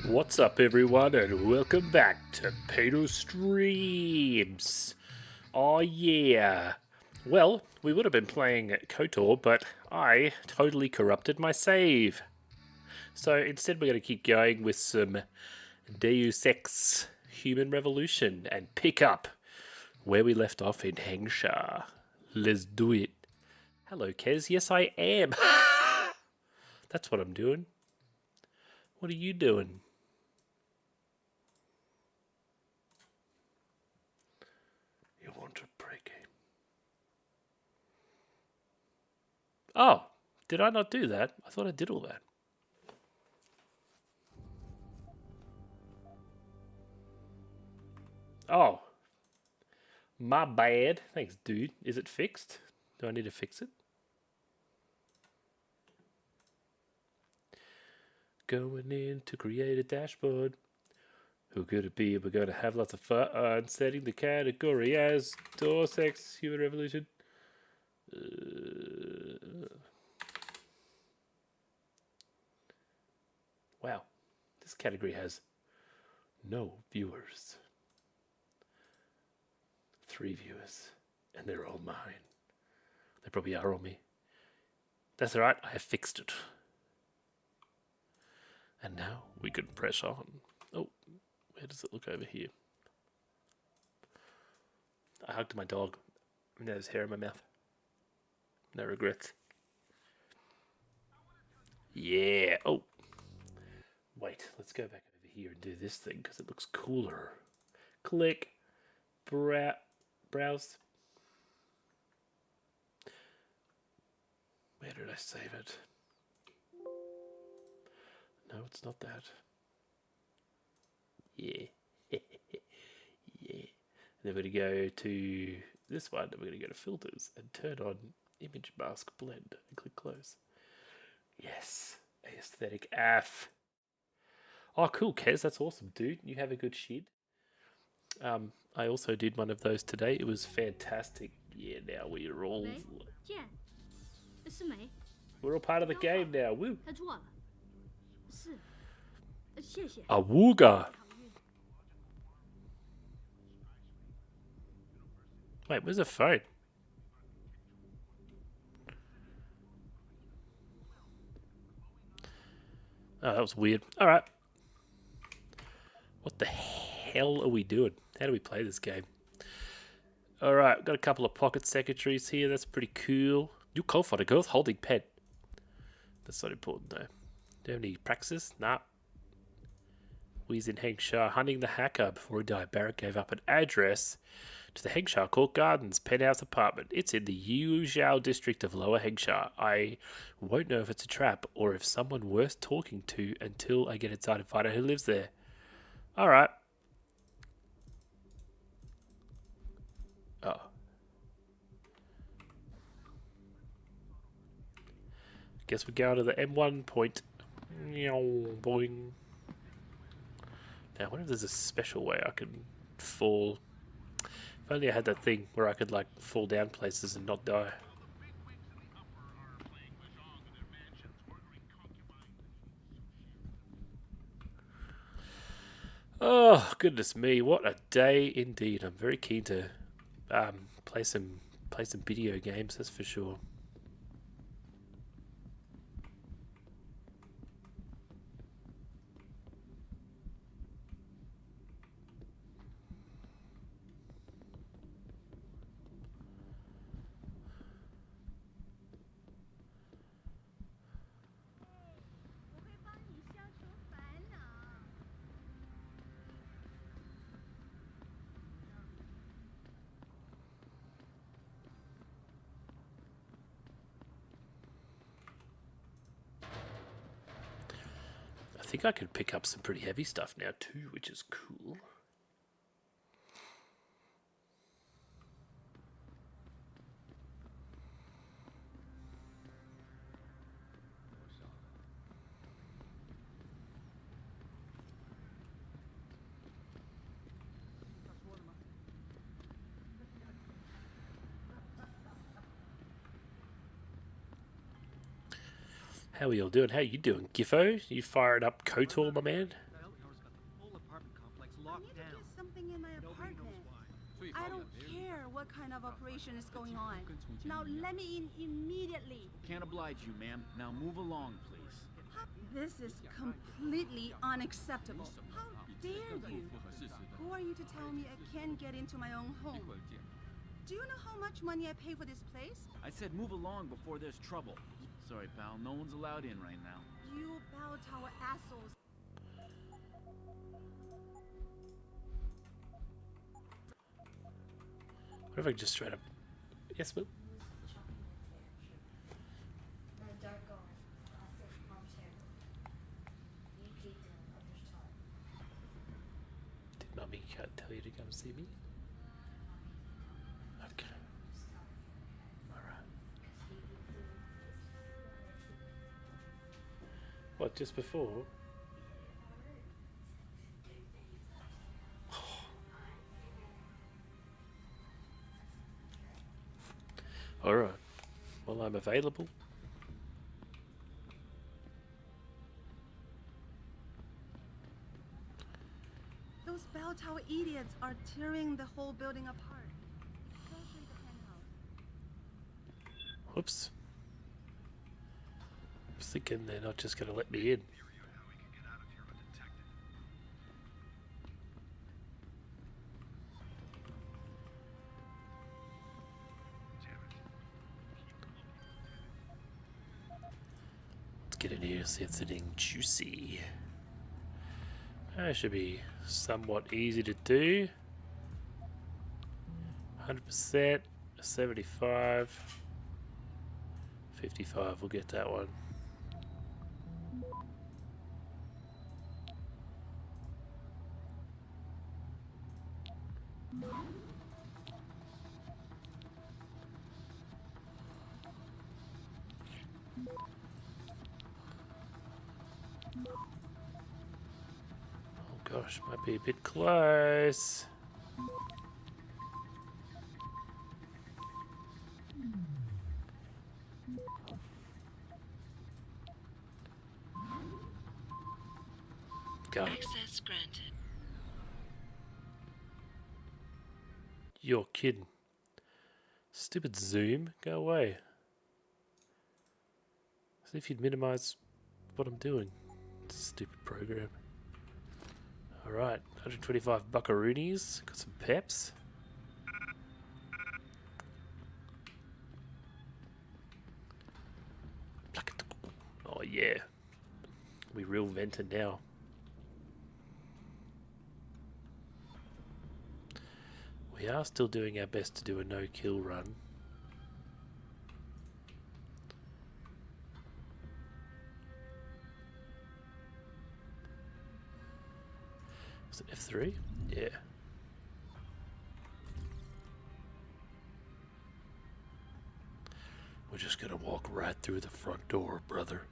What's up, everyone, and welcome back to Pato Streams. Oh, yeah. Well, we would have been playing KOTOR, but I totally corrupted my save. So instead, we're going to keep going with some Deus Ex Human Revolution and pick up where we left off in Hengsha. Let's do it. Hello, Kez. Yes, I am. That's what I'm doing. What are you doing? You want to break game? Oh, did I not do that? I thought I did all that. Oh, my bad. Thanks, dude. Is it fixed? Do I need to fix it? Going in to create a dashboard. Who could it be? We're going to have lots of fun setting the category as Deus Ex Human Revolution. Wow, this category has no viewers. 3 viewers, and they're all mine. They probably are all me. That's alright, I have fixed it. And now we can press on. Oh, where does it look over here? I hugged my dog. And there's hair in my mouth. No regrets. Yeah. Oh. Wait, let's go back over here and do this thing because it looks cooler. Click. Browse. Where did I save it? No, it's not that. Yeah. Yeah. And then we're going to go to this one, and we're going to go to filters and turn on image mask blend and click close. Yes. Aesthetic F. Oh, cool, Kez. That's awesome, dude. You have a good shed. I also did one of those today. It was fantastic. Yeah, now we're all part of the game now. Woo. Awooga. Wait, where's the phone? Oh, that was weird. Alright. What the hell are we doing? How do we play this game? Alright, got a couple of pocket secretaries here. That's pretty cool. You call for the girls holding pen. That's not important, though. Do you have any praxis? Nah. We's in Hengsha hunting the hacker. Before he died, Barrett gave up an address to the Hengsha Court Gardens penthouse apartment. It's in the Yuzhou district of Lower Hengsha. I won't know if it's a trap or if someone worth talking to until I get inside and find out who lives there. Alright. Oh. Guess we're going to the M1 point. Boing. Now, I wonder if there's a special way I can fall. If only I had that thing where I could, like, fall down places and not die. Oh, goodness me, what a day indeed. I'm very keen to play some video games, that's for sure. I think I could pick up some pretty heavy stuff now too, which is cool. How are you all doing? How you doing, Giffo? You fired up KOTOR, my man? need to do something in my apartment. I don't care what kind of operation is going on. Now let me in immediately. Can't oblige you, ma'am. Now move along, please. This is completely unacceptable. How dare you? Who are you to tell me I can't get into my own home? Do you know how much money I pay for this place? I said move along before there's trouble. Sorry, pal. No one's allowed in right now. You bell tower assholes. What if I just straight up... Yes, boo? Did Mummy tell you to come see me? Okay. Alright. What, just before? Alright. Well, I'm available. Those bell tower idiots are tearing the whole building apart. Especially the penthouse. Whoops. I was thinking they're not just going to let me in. Let's get in here, see if it's anything juicy. That should be somewhat easy to do. 100%, 75, 55, we'll get that one. Oh gosh, might be a bit close. Go. Access granted. You're kidding. Stupid zoom, go away. See if you'd minimize what I'm doing. Stupid program. Alright, 125 buckaroonies. Got some peps. Oh yeah. We real vented now. We are still doing our best to do a no-kill run. Is it F3? Yeah. We're just gonna walk right through the front door, brother.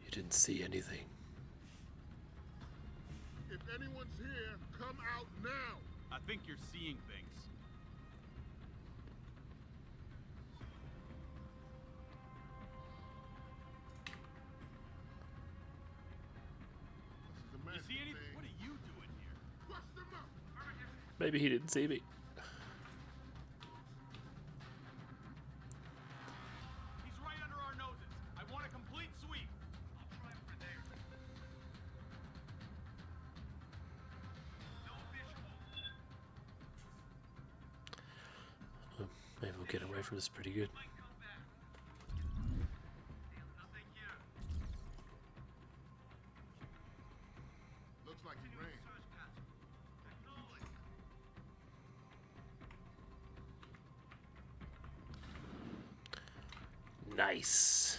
You didn't see anything. If anyone's here, come out now! I think you're seeing things. This is a You see anything? thing. What are you doing here? Bust them up! Maybe he didn't see me. He's right under our noses. I want a complete sweep. I'll try over there. No visual. Oh, maybe we'll get away from this pretty good. Might come back. Nothing here. Looks like he ran. Nice.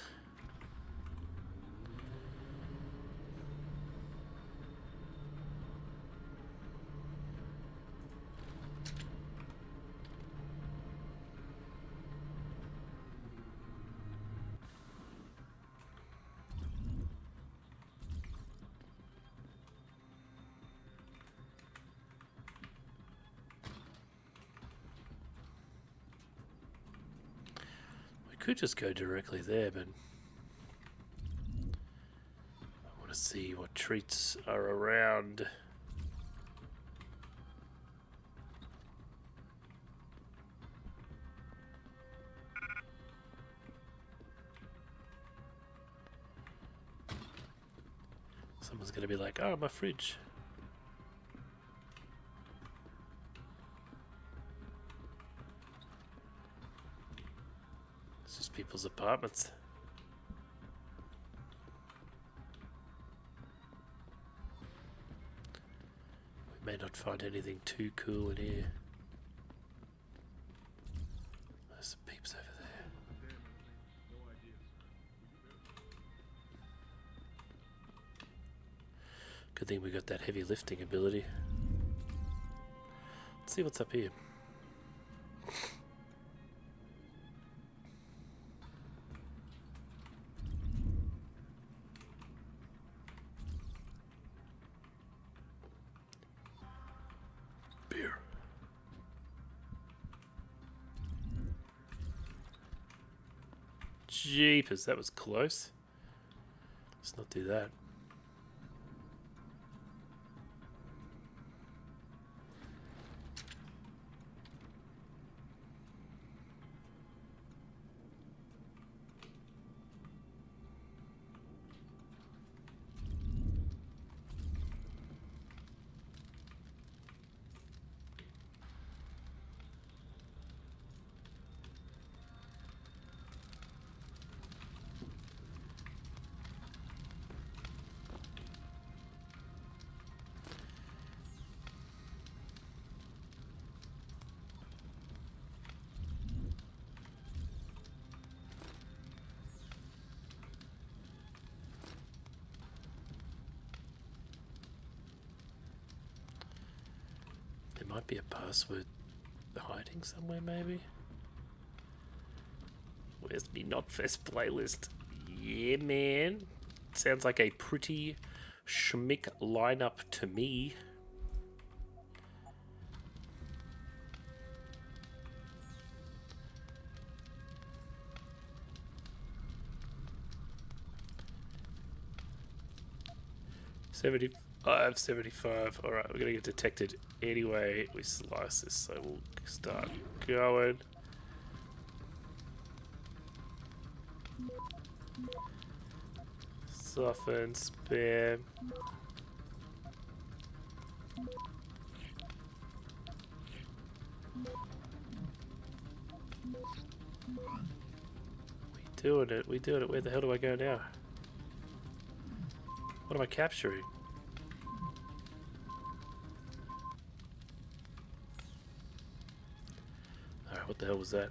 Could just go directly there, but I want to see what treats are around. Someone's going to be like, oh, my fridge. It's just people's apartments. We may not find anything too cool in here. There's some peeps over there. Good thing we got that heavy lifting ability. Let's see what's up here. Beer. Jeepers, that was close. Let's not do that. There might be a password hiding somewhere, maybe. Where's me not fest playlist? Yeah, man. Sounds like a pretty schmick lineup to me. I have 75. Alright, we're gonna get detected anyway. We slice this, so we'll start going. Soften, spam. We doing it. Where the hell do I go now? What am I capturing? Alright, what the hell was that?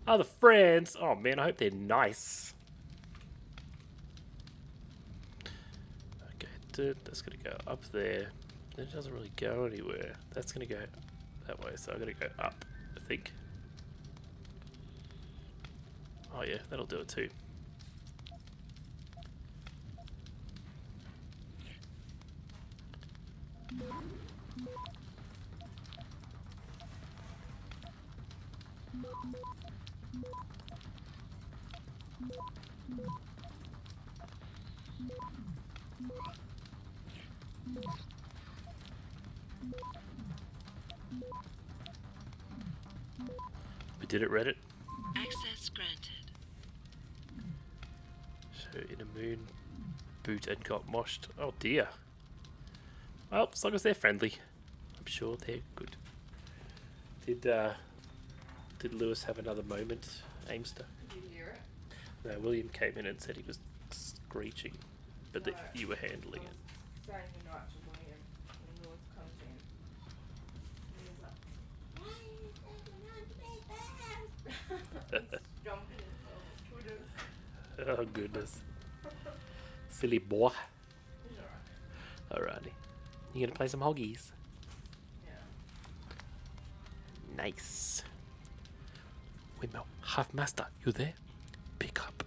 Oh, the friends! Oh man, I hope they're nice. Okay, dude, that's gonna go up there. It doesn't really go anywhere. That's gonna go that way, so I'm gonna go up, I think. Oh yeah, that'll do it too. We did it, Reddit. Access granted. So in a moon boot and got moshed. Oh dear. Well, as long as they're friendly, I'm sure they're good. Did Lewis have another moment, Aimster? Did you hear it? No, William came in and said he was screeching, but that you were handling it. Starting to watch William when Lewis comes in. And he's like, why are you taking on to be bad? Jumping in Twitter. Oh goodness. Silly boy. He's alright. Alrighty. You gonna play some hoggies? Yeah. Nice. Windmill. Half Master, you there? Pick up.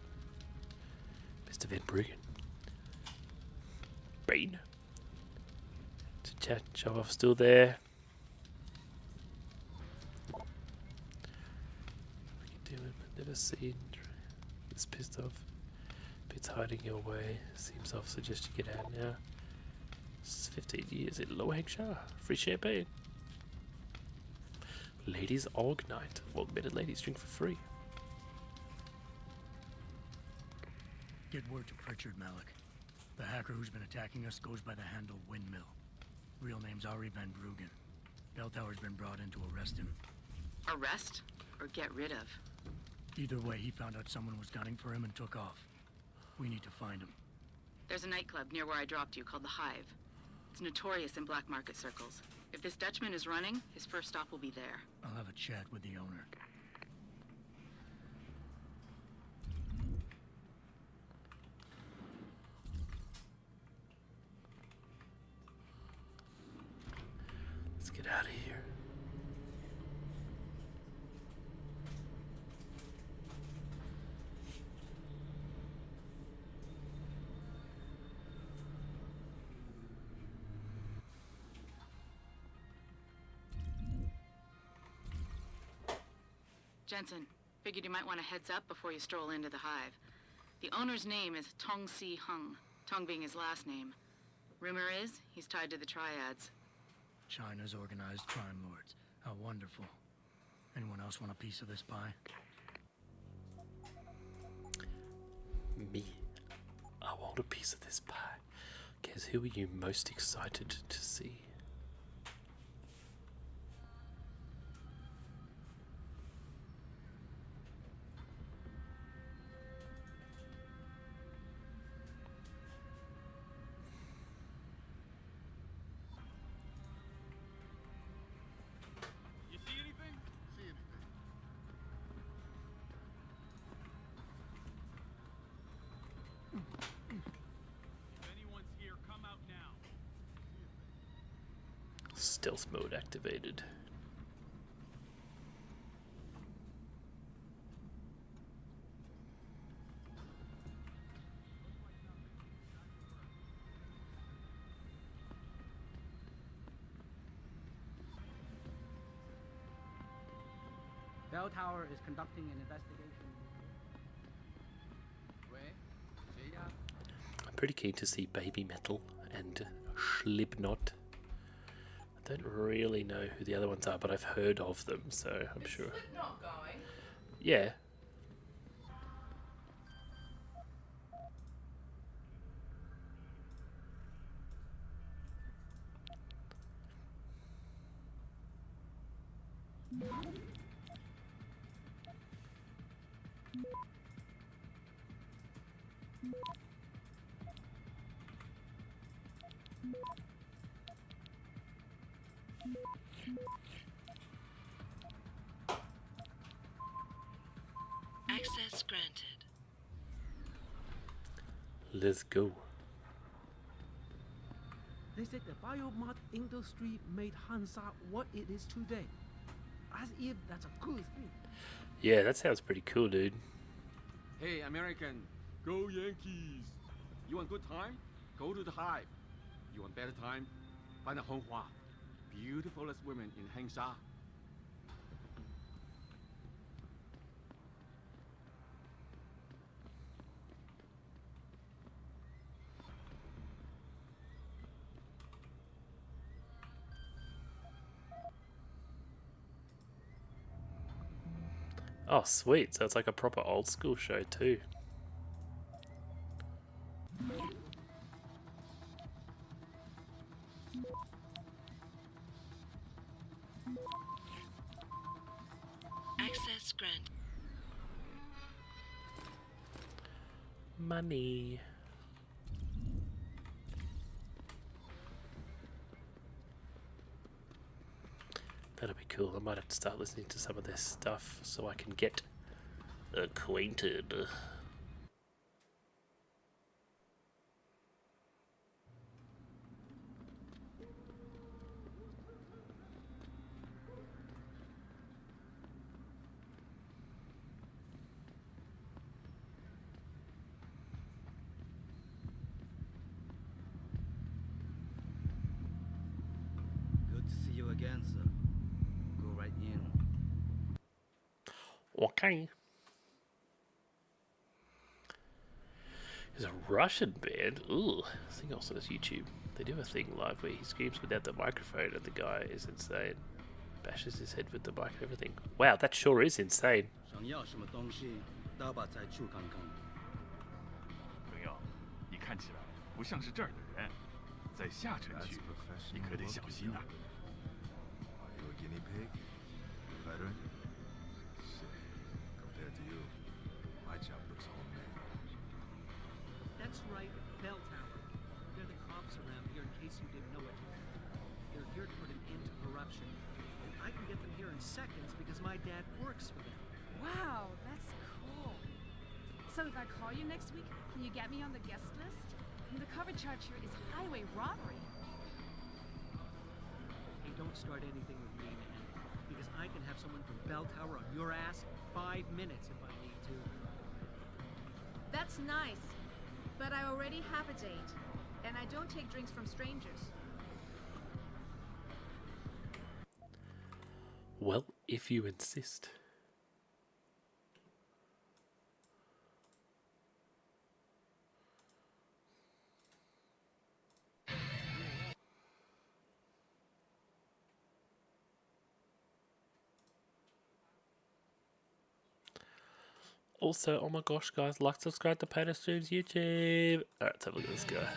Mr. Van Bruggen. Brain. To chat, show off still there. What are you doing? Better seen. It's pissed off. Bits hiding your way. Seems off. Suggest you get out now. It's 15 years in Low Hengsha. Free champagne. Ladies Org Night. Well, men and ladies drink for free. Get word to Pritchard, Malik. The hacker who's been attacking us goes by the handle Windmill. Real name's Ari Van Bruggen. Bell Tower's been brought in to arrest him. Arrest or get rid of? Either way, he found out someone was gunning for him and took off. We need to find him. There's a nightclub near where I dropped you called the Hive. It's notorious in black market circles. If this Dutchman is running, his first stop will be there. I'll have a chat with the owner. Let's get out of here. Jensen, figured you might want a heads up before you stroll into the Hive. The owner's name is Tong Si Hung, Tong being his last name. Rumor is he's tied to the Triads. China's organized crime lords. How wonderful. Anyone else want a piece of this pie? Me. I want a piece of this pie. Guess who are you most excited to see? You see anything? See anything? If anyone's here, come out now. Stealth mode activated. Bell Tower is conducting an investigation. I'm pretty keen to see Baby Metal and Slipknot. I don't really know who the other ones are, but I've heard of them, so I'm sure. Slipknot going. Yeah. Access granted. Let's go. They said the biomat industry made Hengsha what it is today. As if that's a good thing. Yeah, that sounds pretty cool, dude. Hey, American, go Yankees! You want good time? Go to the Hive. You want better time? Find a Honghua, beautifulest women in Hengsha. Oh, sweet. So it's like a proper old school show, too. Access granted. Money. That'll be cool. I might have to start listening to some of this stuff so I can get acquainted. Good to see you again, sir. Go right in. Okay. There's a Russian band. Ooh, I think also on his YouTube. They do a thing live where he screams without the microphone and the guy is insane. Bashes his head with the mic and everything. Wow, that sure is insane. 想要什么东西，大把再去看看。朋友，你看起来不像是这儿的人，在下城区，你可得小心呐。Are you a guinea pig? Veteran? Shit. Compared to you, my job looks homemade. That's right, Bell Tower. They're the cops around here in case you didn't know it. They're here to put an end to corruption. And I can get them here in seconds because my dad works for them. Wow, that's cool. So if I call you next week, can you get me on the guest list? The cover charge here is highway robbery. Hey, don't start anything with me, man. Because I can have someone from Bell Tower on your ass 5 minutes if I need to. That's nice. But I already have a date. And I don't take drinks from strangers. Well, if you insist. Also, oh my gosh, guys, like, subscribe to Pato Streams YouTube. Alright, let's have a look at this guy.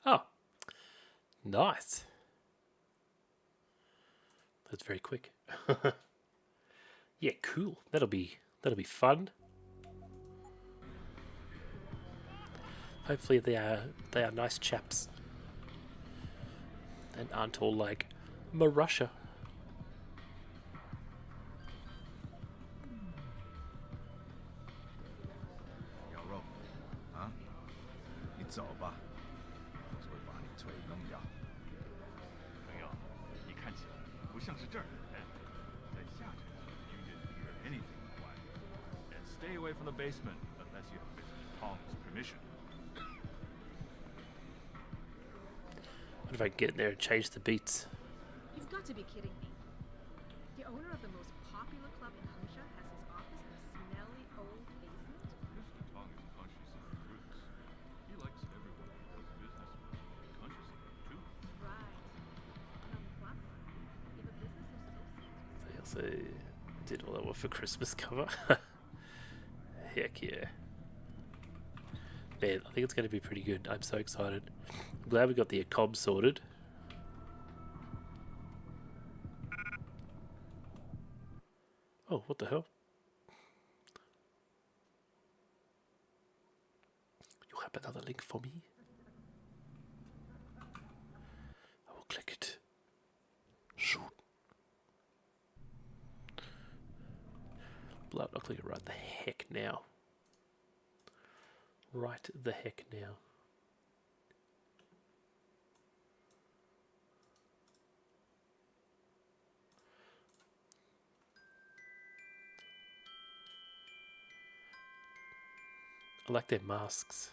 Oh, nice. That's very quick. Yeah, cool. That'll be fun. Hopefully they are nice chaps and aren't all like Marussia. 走吧，我会把你腿弄掉。朋友，你看起来不像是这儿的人，在下城区 you didn't hear anything like. And stay away from the basement unless you have Mr. Tong's permission. What if I can get in there and change the beats? You've got to be kidding me. The owner of the most popular club in Hengsha has his office in a smelly old basement? Mr. Tong is conscious of his roots. He likes everyone he does business with to be conscious of them too. Right. And on the plus side, if a business associate... They also did all that work for Christmas cover. Heck yeah. Man, I think it's going to be pretty good. I'm so excited. I'm glad we got the ACOB sorted. Oh, what the hell? You have another link for me? I will click it. Shoot. Blow it, I'll click it right the heck now. Right the heck now. I like their masks.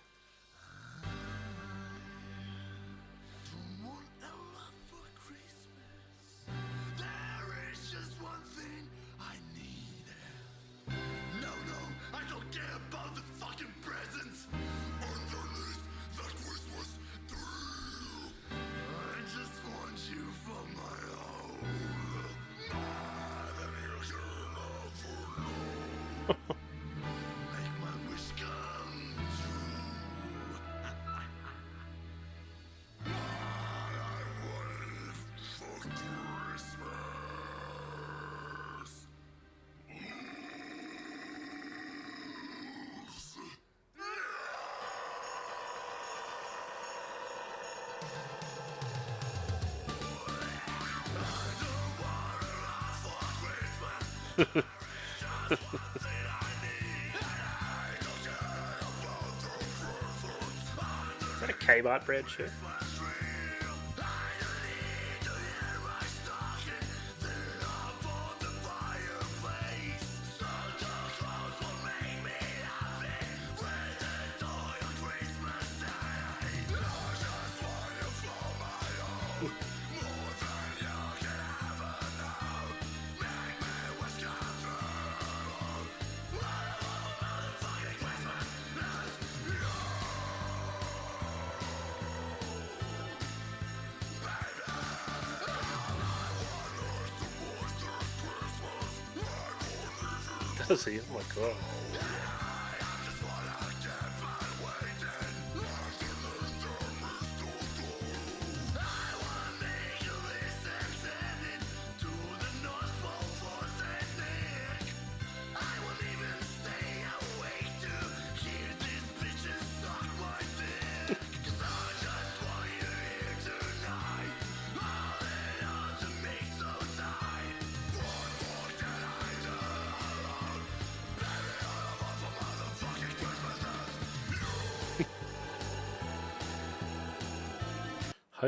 Is that a Kmart brand shirt? Does he? Oh my god.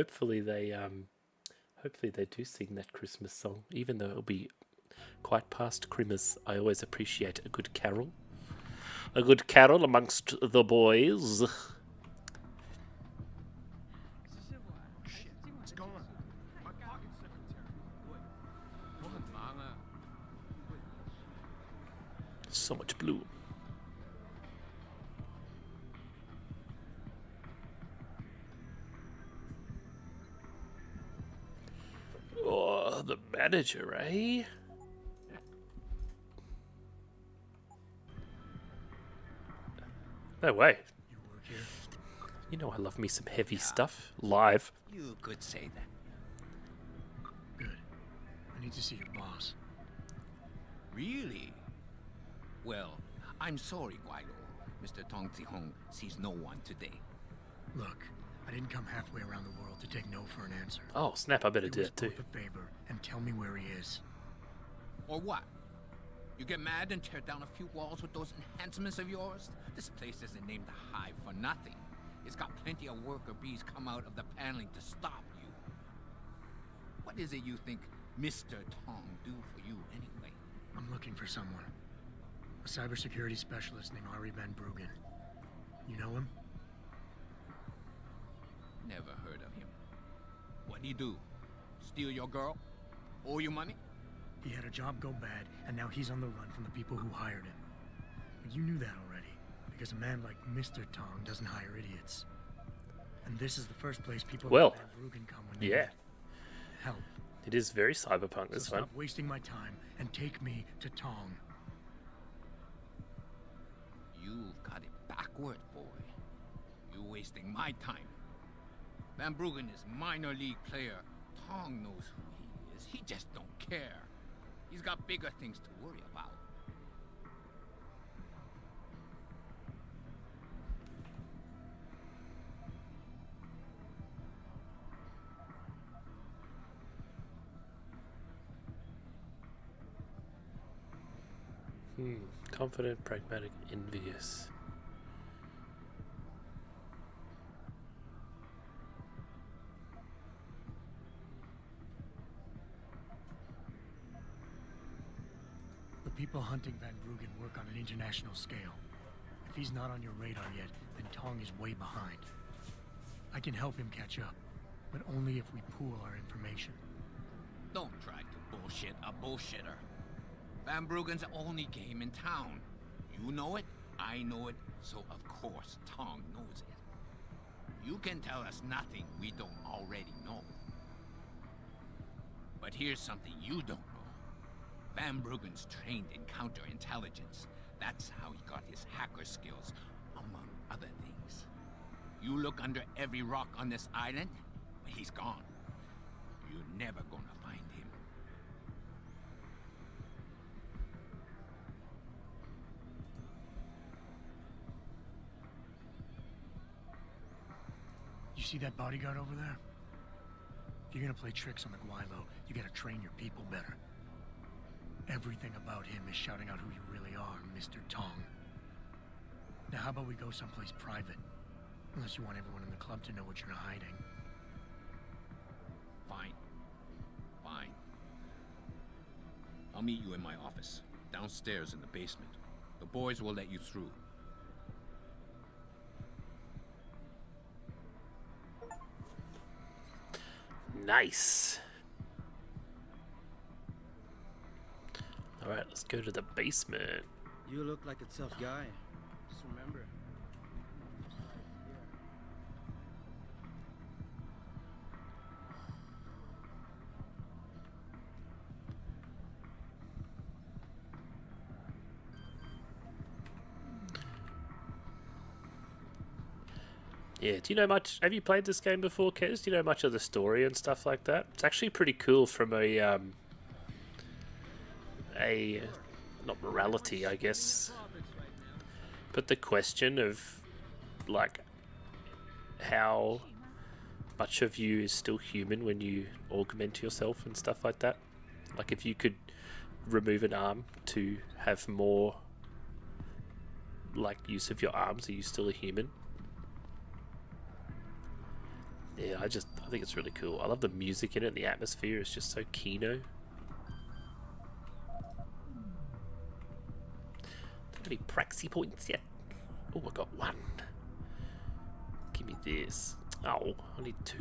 Hopefully they do sing that Christmas song, even though it'll be quite past Christmas. I always appreciate a good carol. A good carol amongst the boys. Shit, what's going on? My pocket secretary. Wait. 我很忙啊。 So much blue. Oh, the manager, eh? No way. You work here? You know I love me some heavy stuff. Live. You could say that. Good. I need to see your boss. Really? Well, I'm sorry, Guido. Mr. Tong Zihong sees no one today. Look, I didn't come halfway around the world to take no for an answer. Oh, snap, I better do Do us that too. both a favor and tell me where he is. Or what? You get mad and tear down a few walls with those enhancements of yours? This place isn't named the Hive for nothing. It's got plenty of worker bees come out of the paneling to stop you. What is it you think Mr. Tong do for you anyway? I'm looking for someone. A cybersecurity specialist named Ari Van Bruggen. You know him? Never heard of him. What'd he do? Steal your girl? Owe you money? He had a job go bad, and now he's on the run from the people who hired him. But you knew that already, because a man like Mr. Tong doesn't hire idiots. And this is the first place people Well, like Van Bruggen come when they yeah. need help. It is very cyberpunk, this So one. stop wasting my time and take me to Tong. You've got it backward, boy. You're wasting my time. Van Bruggen is minor league player. Tong knows who he is. He just don't care. He's got bigger things to worry about. Confident, pragmatic, envious. The people hunting Van Bruggen work on an international scale. If he's not on your radar yet, then Tong is way behind. I can help him catch up, but only if we pool our information. Don't try to bullshit a bullshitter. Van Bruggen's the only game in town. You know it, I know it, so of course Tong knows it. You can tell us nothing we don't already know. But here's something you don't know. Van Bruggen's trained in counterintelligence. That's how he got his hacker skills, among other things. You look under every rock on this island, but he's gone. You're never gonna find him. You see that bodyguard over there? If you're gonna play tricks on the Guilo, you gotta train your people better. Everything about him is shouting out who you really are, Mr. Tong. Now how about we go someplace private? Unless you want everyone in the club to know what you're hiding. Fine. Fine. I'll meet you in my office, downstairs in the basement. The boys will let you through. Nice. Alright, let's go to the basement. You look like a tough guy. Just remember. Yeah, do you know much? Have you played this game before, Kez? Do you know much of the story and stuff like that? It's actually pretty cool from a not morality, I guess, but the question of like how much of you is still human when you augment yourself and stuff like that. Like if you could remove an arm to have more like use of your arms, are you still a human? Yeah, I think it's really cool. I love the music in it. The atmosphere is just so kino. Don't have any praxi points yet. Oh, I got one. Give me this. Oh, I need 2.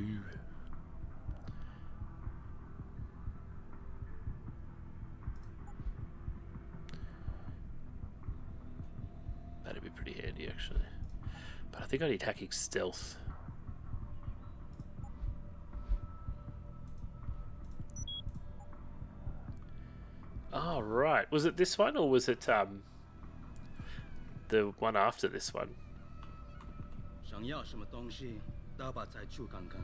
That'd be pretty handy, actually. But I think I need hacking stealth. Oh, right. Was it this one or was it the one after this one? 想要什么东西，大把再去看看。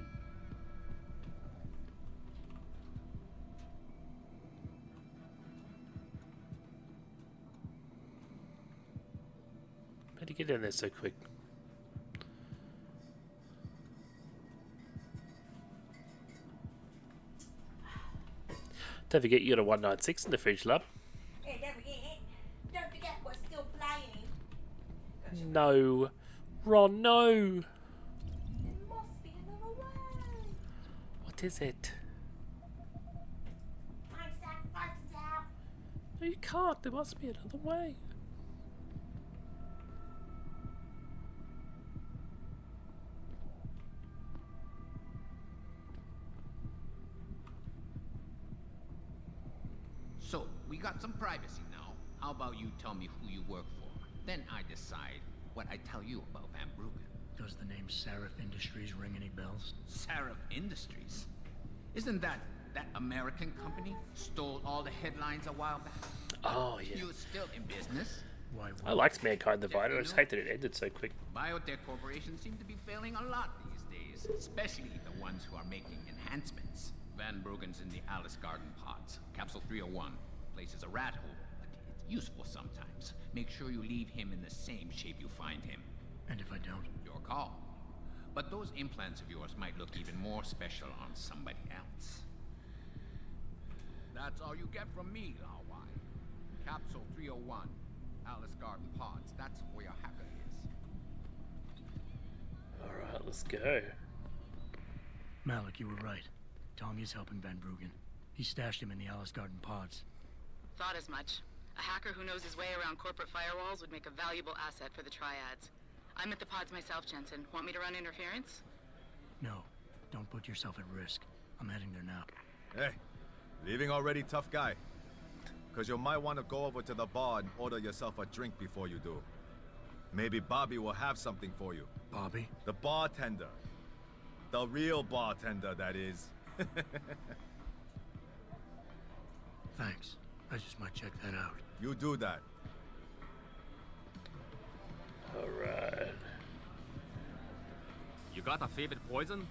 How'd you get in there so quick? Don't forget you got a 196 in the fridge, love. Hey, don't forget. Don't forget we're still playing. No. Ron, no. There must be another way. What is it? Time sacrifices out. No, you can't. There must be another way. So, we got some privacy now. How about you tell me who you work for? Then I decide what I tell you about Van Bruggen. Does the name Seraph Industries ring any bells? Seraph Industries? Isn't that American company? Stole all the headlines a while back. Oh, yeah. You're still in business? Why? I liked Mankind Divided. I just hate that it ended so quick. Biotech corporations seem to be failing a lot these days, especially the ones who are making enhancements. Van Bruggen's in the Alice Garden pods. Capsule 301. Place is a rat hole, but it's useful sometimes. Make sure you leave him in the same shape you find him. And if I don't? Your call. But those implants of yours might look even more special on somebody else. That's all you get from me, Lao Wai. Capsule 301. Alice Garden pods. That's where your hacker is. Alright, let's go. Malik, you were right. Tong is helping Van Bruggen. He stashed him in the Alice Garden pods. Thought as much. A hacker who knows his way around corporate firewalls would make a valuable asset for the triads. I'm at the pods myself, Jensen. Want me to run interference? No, don't put yourself at risk. I'm heading there now. Hey, leaving already, tough guy? Because you might want to go over to the bar and order yourself a drink before you do. Maybe Bobby will have something for you. Bobby? The bartender. The real bartender, that is. Thanks. I just might check that out. You do that. Alright. You got a favorite poison?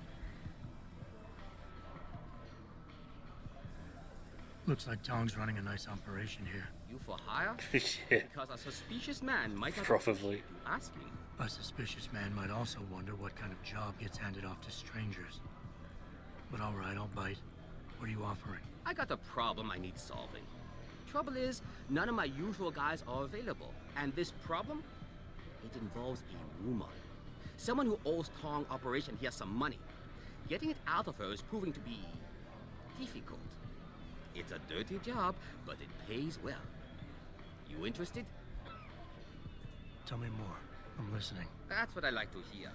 Looks like Tong's running a nice operation here. You for hire? Yeah, Because a suspicious man might not probably. asking. A suspicious man might also wonder what kind of job gets handed off to strangers. But alright, I'll bite. What are you offering? I got a problem I need solving. Trouble is, none of my usual guys are available. And this problem? It involves a woman. Someone who owes Tong Operation here some money. Getting it out of her is proving to be difficult. It's a dirty job, but it pays well. You interested? Tell me more. I'm listening. That's what I like to hear.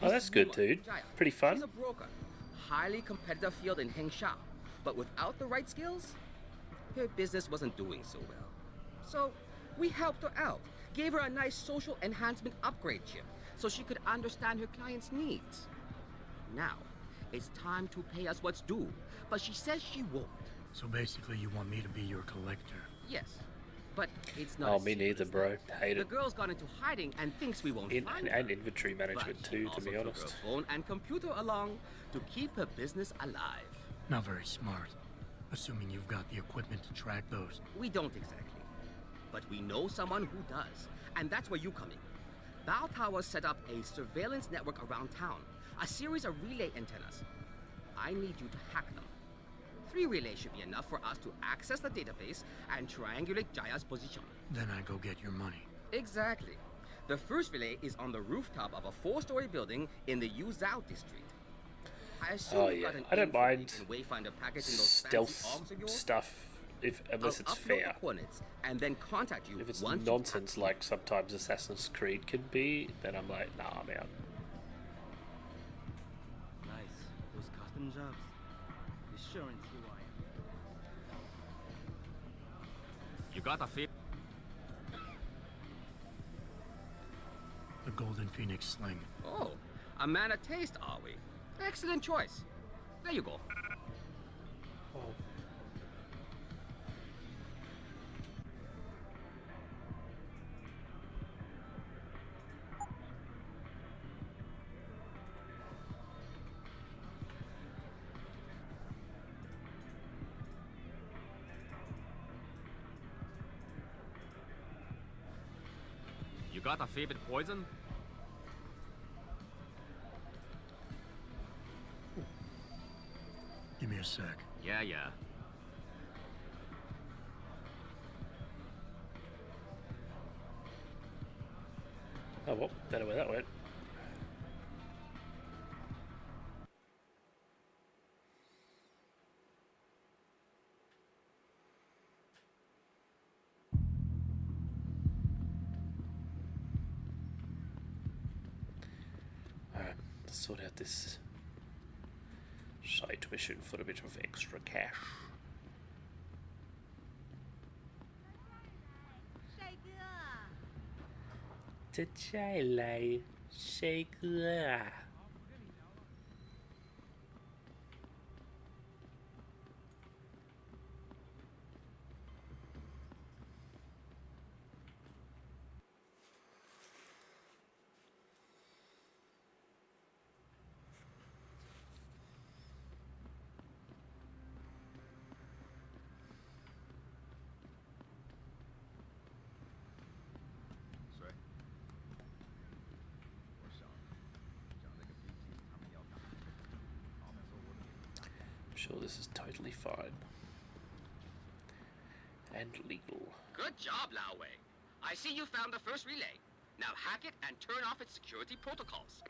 Oh, This that's good, woman, dude. Jaya, Pretty fun. She's a broker. Highly competitive field in Hengsha. But without the right skills, her business wasn't doing so well. So, we helped her out. Gave her a nice social enhancement upgrade chip so she could understand her clients' needs. Now, it's time to pay us what's due, but she says she won't. So basically you want me to be your collector? Yes, but it's not Oh, as me simple neither, as bro. that. Hate The it. girl's gone into hiding and thinks we won't find her. And inventory management But too, she to also be took honest. her phone and computer along to keep her business alive. Not very smart. Assuming you've got the equipment to track those. We don't exactly. But we know someone who does. And that's where you come in. Bao Tower set up a surveillance network around town. A series of relay antennas. I need you to hack them. 3 relays should be enough for us to access the database and triangulate Jaya's position. Then I go get your money. Exactly. The first relay is on the rooftop of a 4-story building in the Yuzhou district. I assume Oh you've yeah, got an I don't info mind leak and wayfinder package in those stealth fancy arms of yours? stuff unless it's I'll upload fair. the coordinates and then contact you If it's once nonsense like sometimes Assassin's Creed can be, then I'm like, nah, I'm out. Nice. Those custom jobs. Insurance who I am. You got a feel? The Golden Phoenix sling. Oh, a man of taste, are we? Excellent choice. There you go. Oh. You got a favorite poison? Give me a sec. Yeah, yeah. Oh well, don't know where that went. Alright, let's sort out this side mission for a bit of extra cash. 帅哥，这再来，帅哥啊！谁？我想讲那个 BT 他们要打，老板说我的脸大。 I'm sure this is totally fine and legal. Good job, Lao Wei. I see you found the first relay. Now hack it and turn off its security protocols.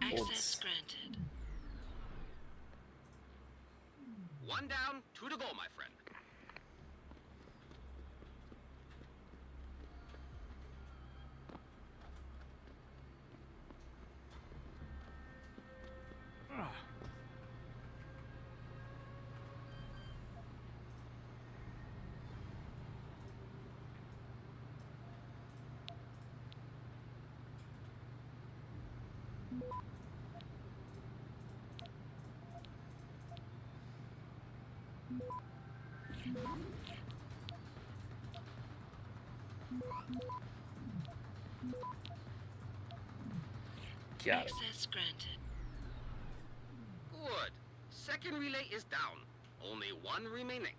Access granted. 1 down, 2 to go, my friend. Got it. Access granted. Good. Second relay is down. Only one remaining.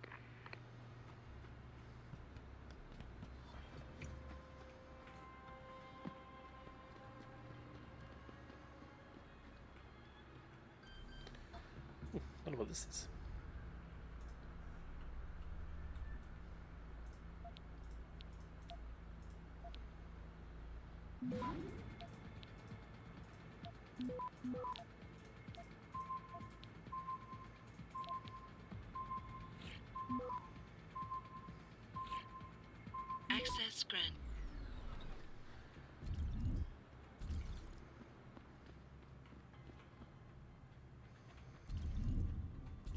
I wonder what this is. Access granted.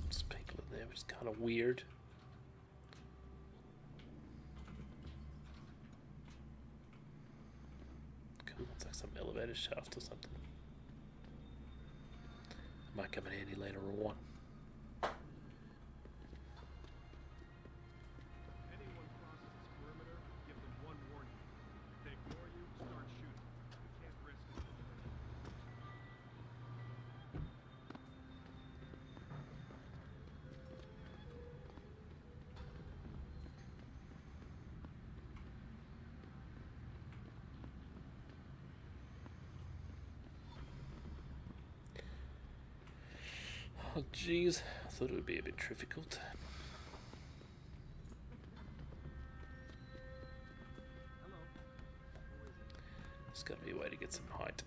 There's people in there, which is kind of weird. Cool, it's like some elevator shaft or something. Might come in handy later on. Anyone crosses this perimeter, give them one warning. If they ignore you, start shooting. We can't risk it. Oh jeez, I thought it would be a bit difficult. There's got to be a way to get some height.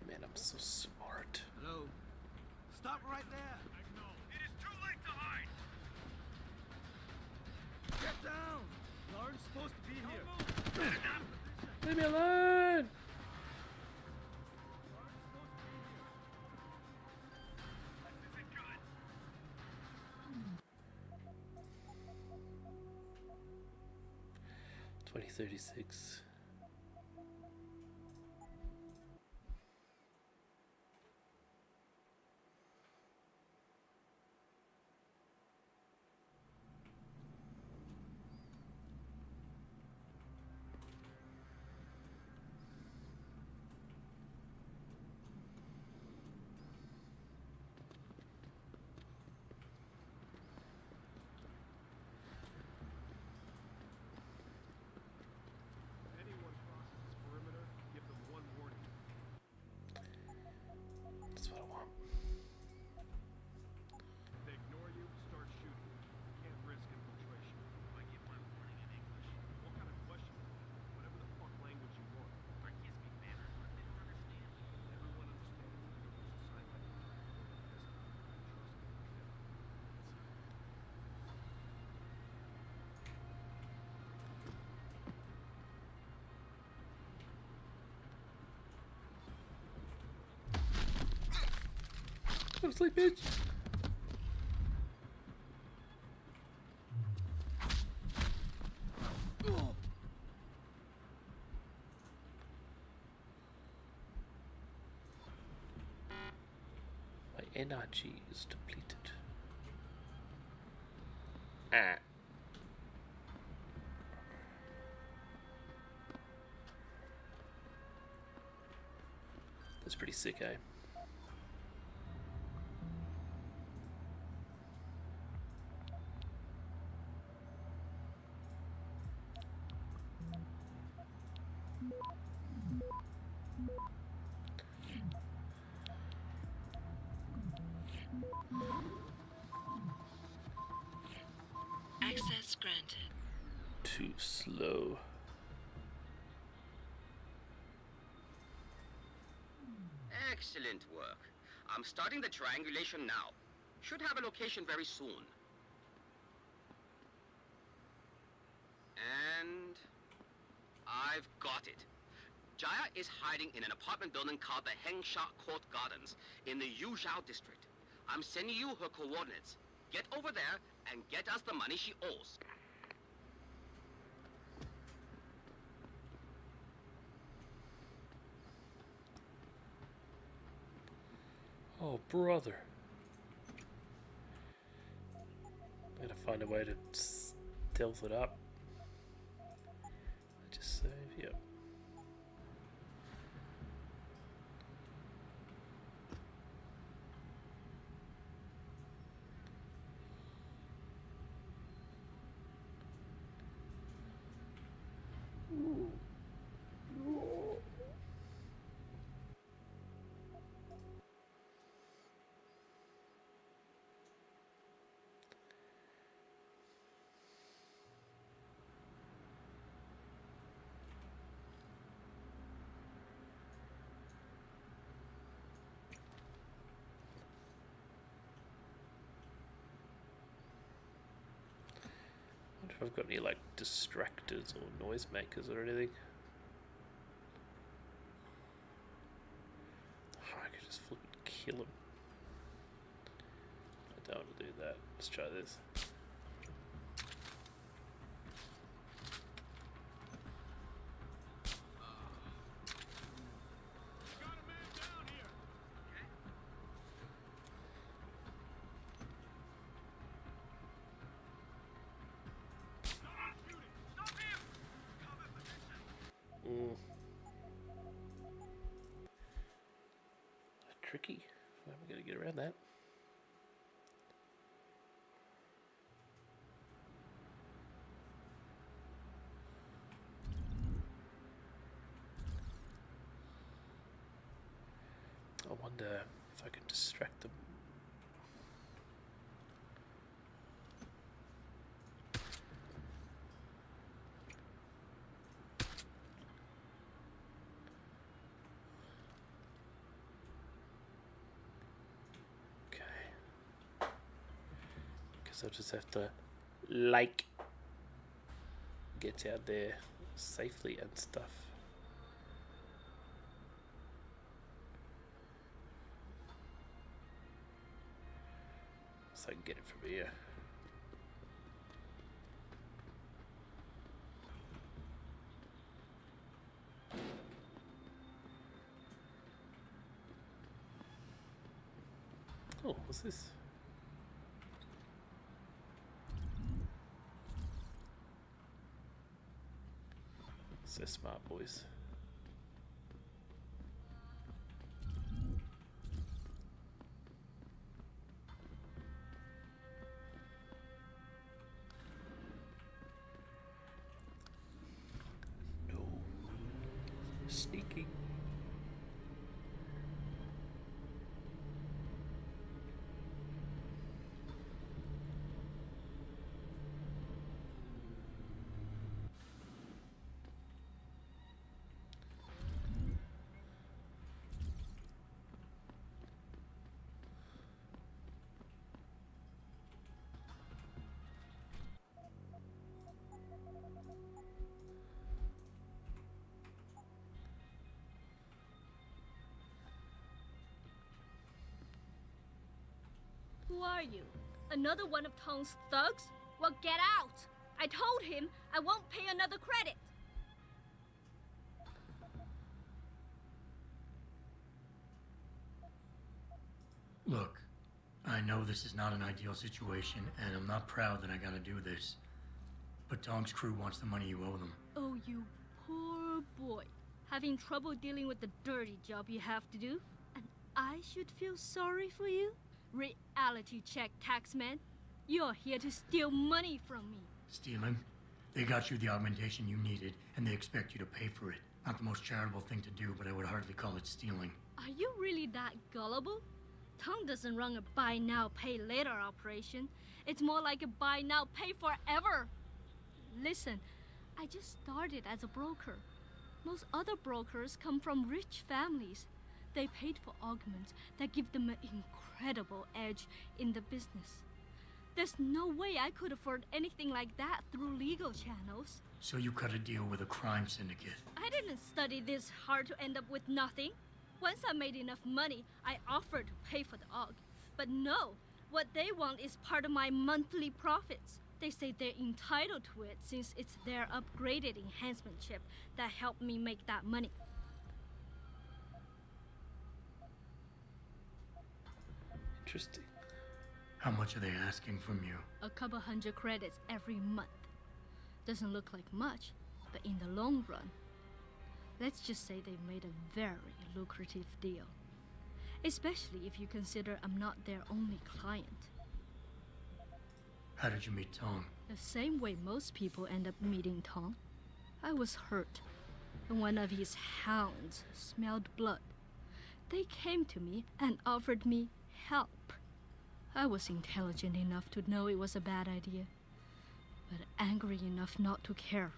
Man, I'm so smart. Hello? Stop right there! It is too late to hide! Get down! You aren't supposed to be here. Leave me alone! $20.36. Anyone crosses this perimeter, give them one warning. That's what I want. If they ignore you, start shooting. We can't risk infiltration. I give my warning in English. What kind of question is that? Whatever the fuck language you want. I can't speak Mandarin, but they don't understand. Everyone understands. Use a sign language. Go to sleep, bitch. My energy is depleted. Ah. That's pretty sick, eh? Access granted. Too slow. Excellent work. I'm starting the triangulation now. Should have a location very soon. And I've got it. Jaya is hiding in an apartment building called the Hengsha Court Gardens in the Yuzhou district. I'm sending you her coordinates. Get over there and get us the money she owes. Oh, brother. Gotta find a way to stealth it up. Just save, yep. I wonder if I've got any like distractors or noisemakers or anything. Oh, I could just flip and kill him. I don't want to do that. Let's try this. Tricky. How am I going to get around that? I wonder if I can distract them. I'll just have to like get out there safely and stuff. So I can get it from here. Oh, what's this? So smart, boys. No. Sneaking. Who are you? Another one of Tong's thugs? Well, get out! I told him I won't pay another credit. Look, I know this is not an ideal situation, and I'm not proud that I gotta do this. But Tong's crew wants the money you owe them. Oh, you poor boy. Having trouble dealing with the dirty job you have to do? And I should feel sorry for you? Reality check, taxman. You're here to steal money from me. Stealing? They got you the augmentation you needed, and they expect you to pay for it. Not the most charitable thing to do, but I would hardly call it stealing. Are you really that gullible? Tong doesn't run a buy now, pay later operation. It's more like a buy now, pay forever. Listen, I just started as a broker. Most other brokers come from rich families. They paid for augments that give them an incredible edge in the business. There's no way I could afford anything like that through legal channels. So you cut a deal with a crime syndicate. I didn't study this hard to end up with nothing. Once I made enough money, I offered to pay for the aug. But no, What they want is part of my monthly profits. They say they're entitled to it since it's their upgraded enhancement chip that helped me make that money. Interesting. How much are they asking from you? A couple hundred credits every month. Doesn't look like much, but in the long run, let's just say they've made a very lucrative deal. Especially if you consider I'm not their only client. How did you meet Tong? The same way most people end up meeting Tong. I was hurt, and one of his hounds smelled blood. They came to me and offered me help. I was intelligent enough to know it was a bad idea, but angry enough not to care.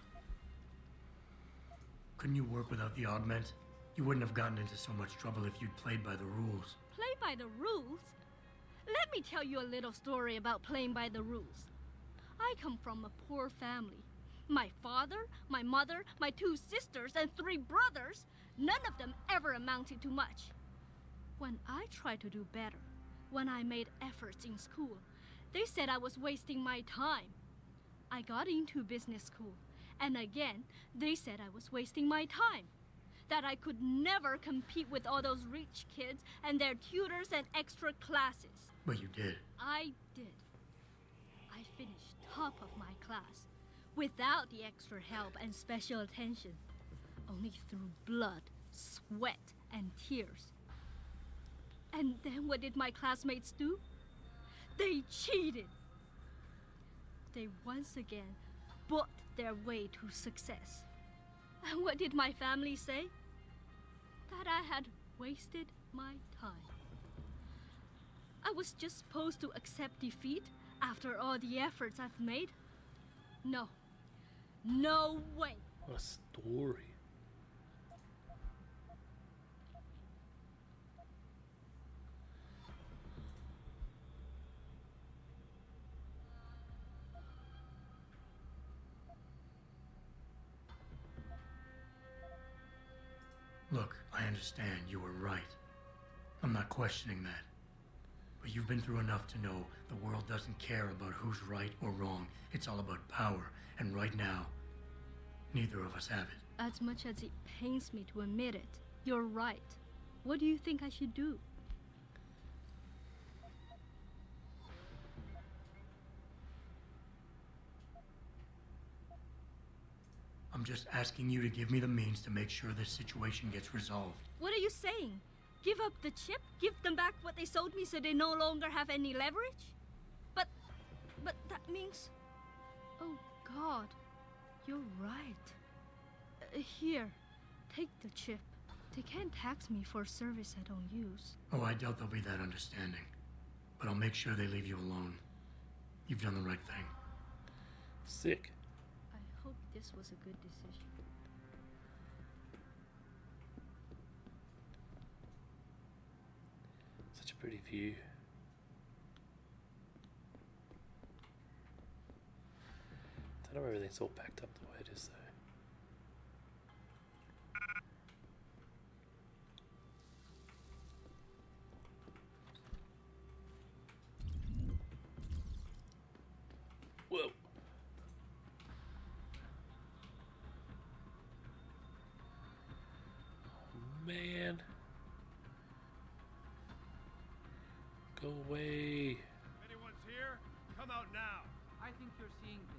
Couldn't you work without the augment? You wouldn't have gotten into so much trouble if you'd played by the rules. Play by the rules? Let me tell you a little story about playing by the rules. I come from a poor family. My father, my mother, my 2 sisters, and 3 brothers, none of them ever amounted to much. When I tried to do better, when I made efforts in school, they said I was wasting my time. I got into business school, and again, they said I was wasting my time. That I could never compete with all those rich kids and their tutors and extra classes. But you did. I did. I finished top of my class, without the extra help and special attention, only through blood, sweat, and tears. And then what did my classmates do? They cheated. They once again bought their way to success. And what did my family say? That I had wasted my time. I was just supposed to accept defeat after all the efforts I've made? No. No way. What a story. Look, I understand you were right. I'm not questioning that. But you've been through enough to know the world doesn't care about who's right or wrong. It's all about power. And right now, neither of us have it. As much as it pains me to admit it, you're right. What do you think I should do? I'm just asking you to give me the means to make sure this situation gets resolved. What are you saying? Give up the chip? Give them back what they sold me so they no longer have any leverage? But that means... Oh, God. You're right. Here, take the chip. They can't tax me for a service I don't use. Oh, I doubt they'll be that understanding. But I'll make sure they leave you alone. You've done the right thing. Sick. I hope this was a good decision. Such a pretty view. Don't know if everything's all packed up the way it is though. Whoa. Oh, man. Go away. If anyone's here, come out now. I think you're seeing things.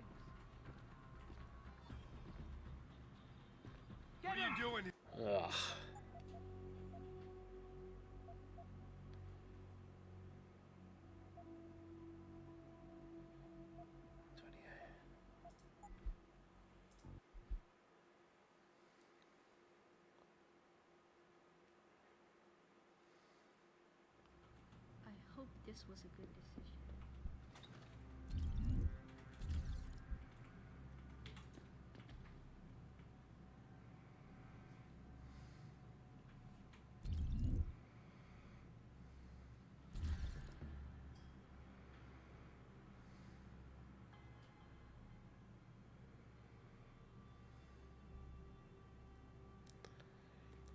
What are you doing? Ugh. I hope this was a good decision.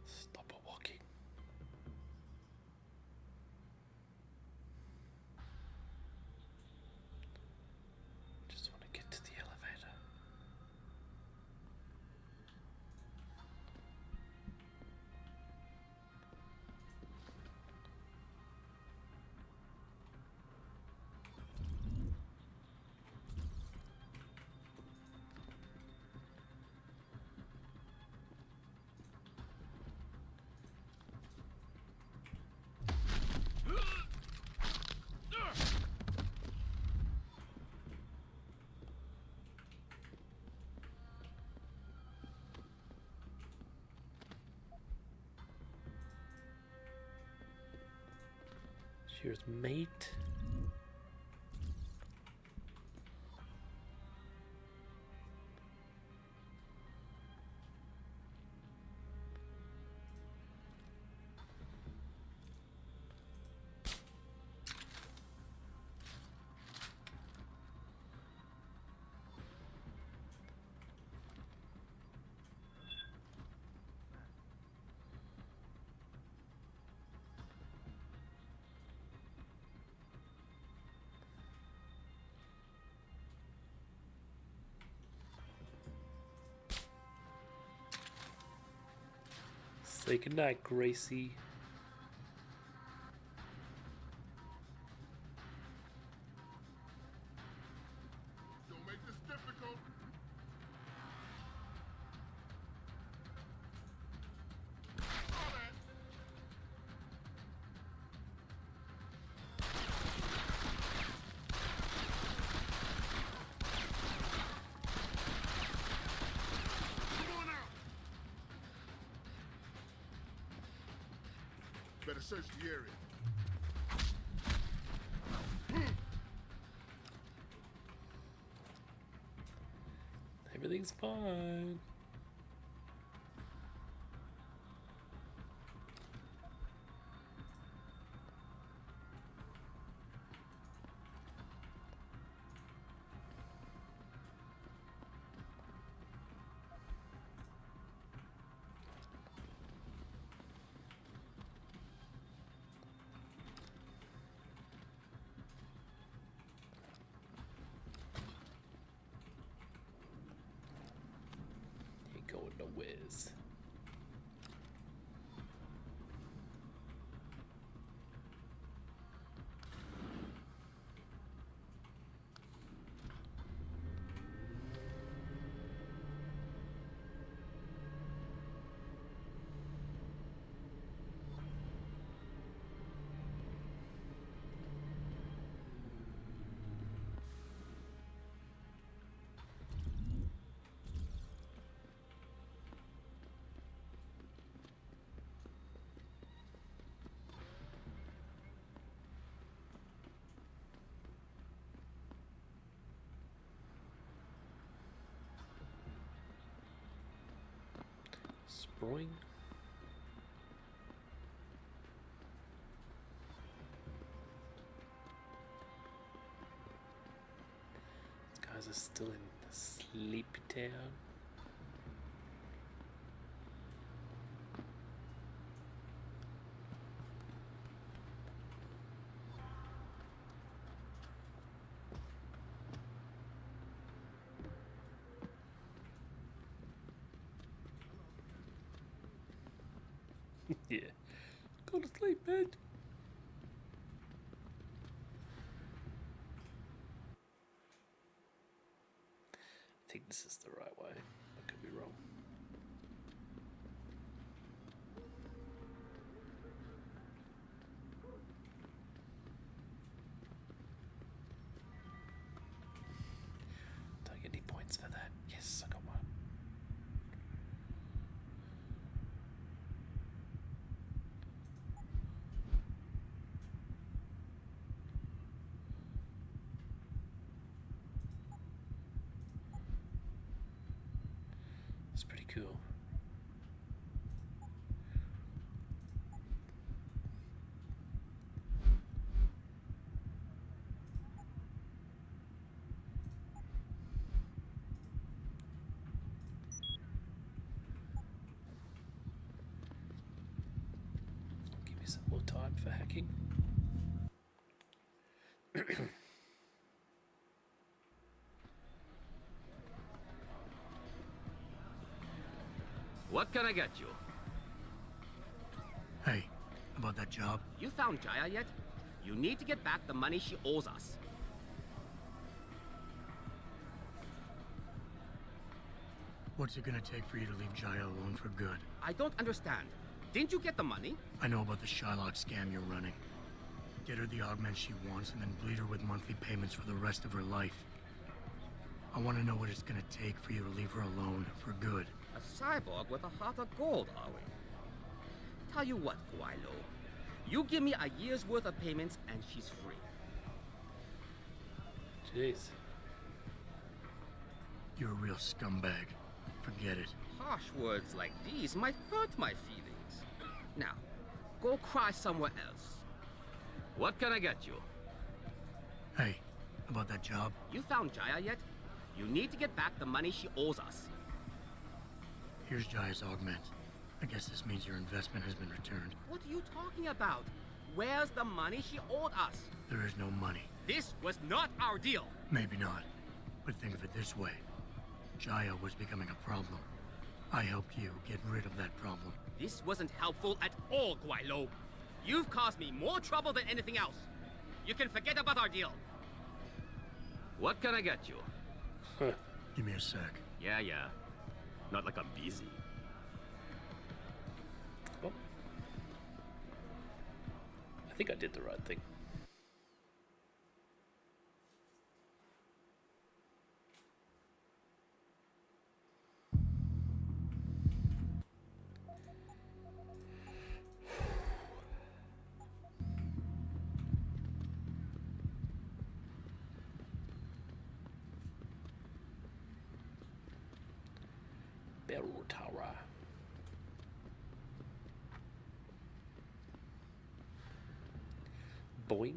Stop walking. Here's mate. Say goodnight, Gracie. Don't make this difficult. Better search the area. Everything's fine. Going to whiz. Spring. These guys are still in Sleepy Town. Yeah. Go to sleep, man. I think this is the right way. I could be wrong. Don't get any points for that. Yes, I got one. It's pretty cool. Give me some more time for hacking. What can I get you? Hey, about that job? You found Jaya yet? You need to get back the money she owes us. What's it gonna take for you to leave Jaya alone for good? I don't understand. Didn't you get the money? I know about the Shylock scam you're running. Get her the augment she wants and then bleed her with monthly payments for the rest of her life. I want to know what it's gonna take for you to leave her alone for good. A cyborg with a heart of gold, are we? Tell you what, Guaylo. You give me a year's worth of payments and she's free. Jeez. You're a real scumbag. Forget it. Harsh words like these might hurt my feelings. Now, go cry somewhere else. What can I get you? Hey, about that job? You found Jaya yet? You need to get back the money she owes us. Here's Jaya's augment. I guess this means your investment has been returned. What are you talking about? Where's the money she owed us? There is no money. This was not our deal. Maybe not. But think of it this way. Jaya was becoming a problem. I helped you get rid of that problem. This wasn't helpful at all, Guailo. You've caused me more trouble than anything else. You can forget about our deal. What can I get you? Give me a sec. Yeah. Not like I'm busy. Well, I think I did the right thing. Barrel Tower. Boing.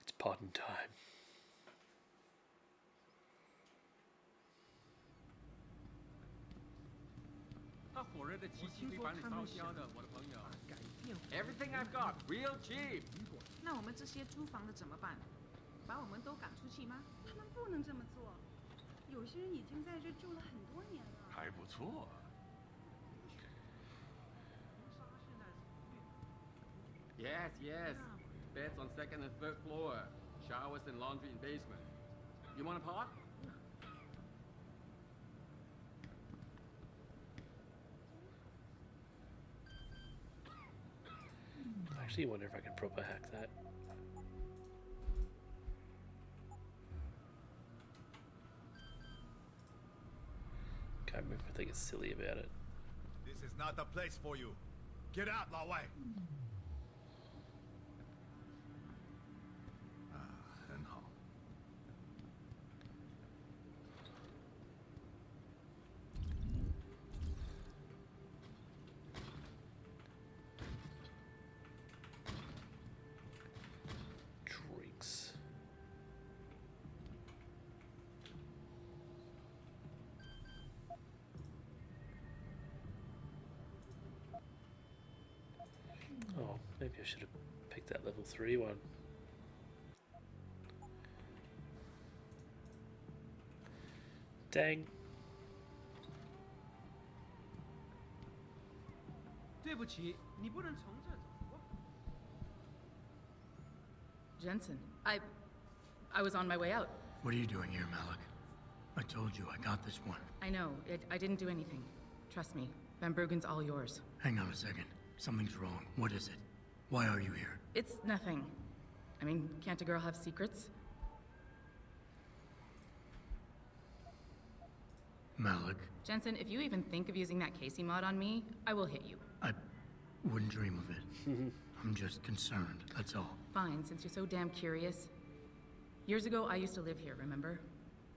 It's potting time. Everything I've got, real cheap. 那我们这些租房的怎么办？把我们都赶出去吗？他们不能这么做，有些人已经在这住了很多年了。还不错。Yes. Beds on second and third floor. Showers and laundry in basement. You want a pot? I actually wonder if I can proper hack that. Can't remember if I think it's silly about it. This is not the place for you. Get out, Lao Wei. And how? Drinks. Oh, maybe I should have picked that level 3 one. Dang. 对不起，你不能从这走。 Jensen, I was on my way out. What are you doing here, Malik? I told you I got this one. I know. I didn't do anything. Trust me. Van Bruggen's all yours. Hang on a second. Something's wrong. What is it? Why are you here? It's nothing. I mean, can't a girl have secrets? Malik, Jensen, if you even think of using that Casey mod on me, I will hit you. I wouldn't dream of it. I'm just concerned, that's all. Fine, since you're so damn curious. Years ago, I used to live here, remember?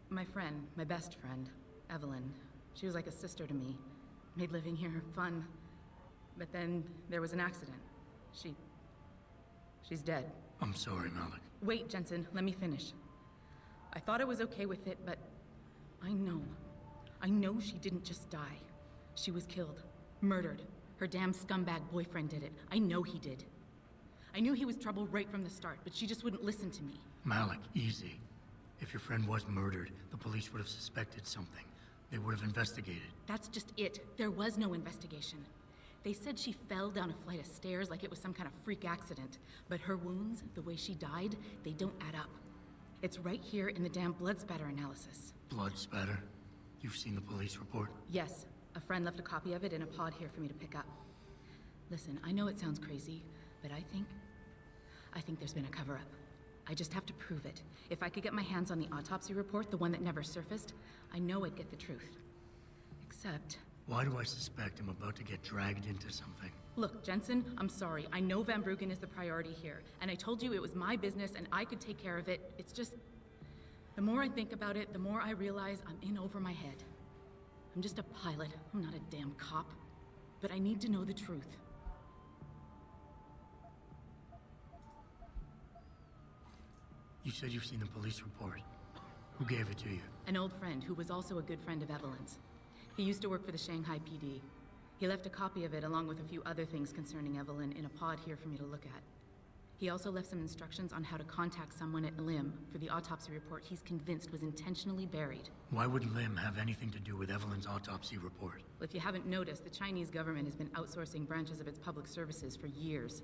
My friend, my best friend, Evelyn, she was like a sister to me. Made living here fun. But then there was an accident. She's dead. I'm sorry, Malik. Wait, Jensen, let me finish. I thought I was okay with it, but I know she didn't just die. She was killed. Murdered. Her damn scumbag boyfriend did it. I know he did. I knew he was trouble right from the start, but she just wouldn't listen to me. Malik, easy. If your friend was murdered, the police would have suspected something. They would have investigated. That's just it. There was no investigation. They said she fell down a flight of stairs like it was some kind of freak accident. But her wounds, the way she died, they don't add up. It's right here in the damn blood spatter analysis. Blood spatter? You've seen the police report? Yes. A friend left a copy of it in a pod here for me to pick up. Listen, I know it sounds crazy, but I think I think there's been a cover-up. I just have to prove it. If I could get my hands on the autopsy report, the one that never surfaced, I know I'd get the truth. Except... Why do I suspect I'm about to get dragged into something? Look, Jensen, I'm sorry. I know Van Bruggen is the priority here, and I told you it was my business and I could take care of it. It's just... The more I think about it, the more I realize I'm in over my head. I'm just a pilot. I'm not a damn cop. But I need to know the truth. You said you've seen the police report. Who gave it to you? An old friend who was also a good friend of Evelyn's. He used to work for the Shanghai PD. He left a copy of it along with a few other things concerning Evelyn in a pod here for me to look at. He also left some instructions on how to contact someone at Lim for the autopsy report he's convinced was intentionally buried. Why would Lim have anything to do with Evelyn's autopsy report? Well, if you haven't noticed, the Chinese government has been outsourcing branches of its public services for years.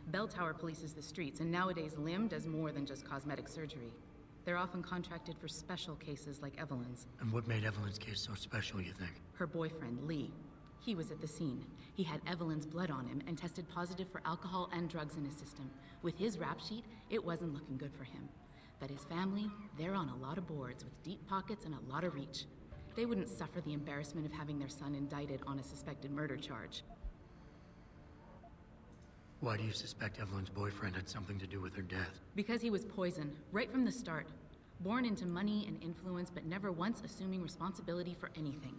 Bell Tower polices the streets, and nowadays Lim does more than just cosmetic surgery. They're often contracted for special cases like Evelyn's. And what made Evelyn's case so special, you think? Her boyfriend, Lee. He was at the scene. He had Evelyn's blood on him and tested positive for alcohol and drugs in his system. With his rap sheet, it wasn't looking good for him. But his family, they're on a lot of boards with deep pockets and a lot of reach. They wouldn't suffer the embarrassment of having their son indicted on a suspected murder charge. Why do you suspect Evelyn's boyfriend had something to do with her death? Because he was poison, right from the start. Born into money and influence, but never once assuming responsibility for anything.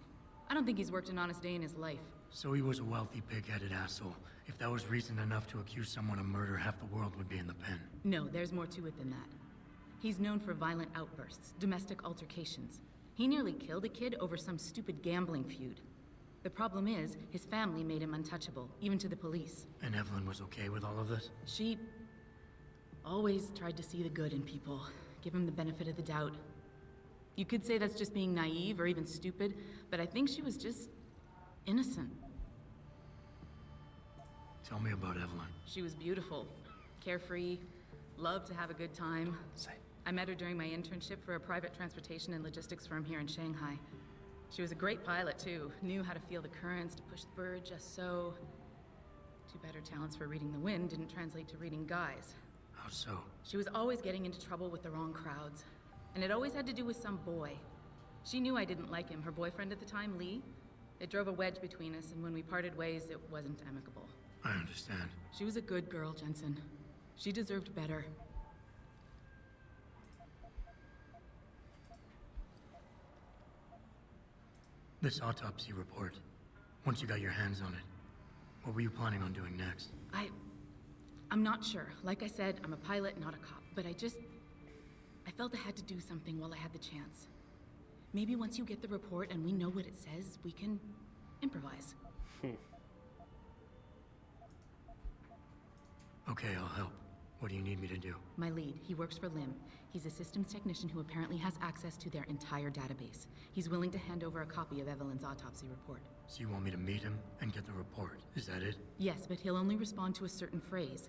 I don't think he's worked an honest day in his life. So he was a wealthy, pig-headed asshole. If that was reason enough to accuse someone of murder, half the world would be in the pen. No, there's more to it than that. He's known for violent outbursts, domestic altercations. He nearly killed a kid over some stupid gambling feud. The problem is, his family made him untouchable, even to the police. And Evelyn was okay with all of this? She always tried to see the good in people, give him the benefit of the doubt. You could say that's just being naive or even stupid, but I think she was just innocent. Tell me about Evelyn. She was beautiful, carefree, loved to have a good time. Same. I met her during my internship for a private transportation and logistics firm here in Shanghai. She was a great pilot, too. Knew how to feel the currents, to push the bird just so. Too bad her talents for reading the wind didn't translate to reading guys. How so? She was always getting into trouble with the wrong crowds. And it always had to do with some boy. She knew I didn't like him. Her boyfriend at the time, Lee, it drove a wedge between us, and when we parted ways, it wasn't amicable. I understand. She was a good girl, Jensen. She deserved better. This autopsy report, once you got your hands on it, what were you planning on doing next? I'm not sure. Like I said, I'm a pilot, not a cop, but I felt I had to do something while I had the chance. Maybe once you get the report and we know what it says, we can improvise. Okay, I'll help. What do you need me to do? My lead, he works for Lim. He's a systems technician who apparently has access to their entire database. He's willing to hand over a copy of Evelyn's autopsy report. So you want me to meet him and get the report? Is that it? Yes, but he'll only respond to a certain phrase.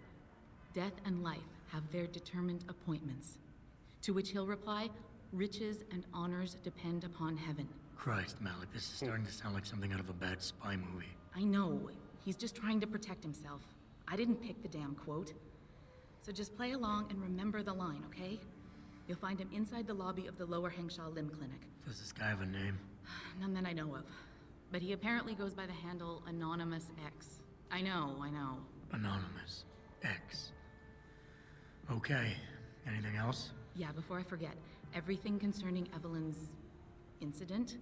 Death and life have their determined appointments. To which he'll reply, riches and honors depend upon heaven. Christ, Malik, this is starting to sound like something out of a bad spy movie. I know. He's just trying to protect himself. I didn't pick the damn quote. So just play along and remember the line, okay? You'll find him inside the lobby of the Lower Hengsha Lim Clinic. Does this guy have a name? None that I know of. But he apparently goes by the handle Anonymous X. I know. Anonymous X. Okay. Anything else? Yeah, before I forget, everything concerning Evelyn's incident,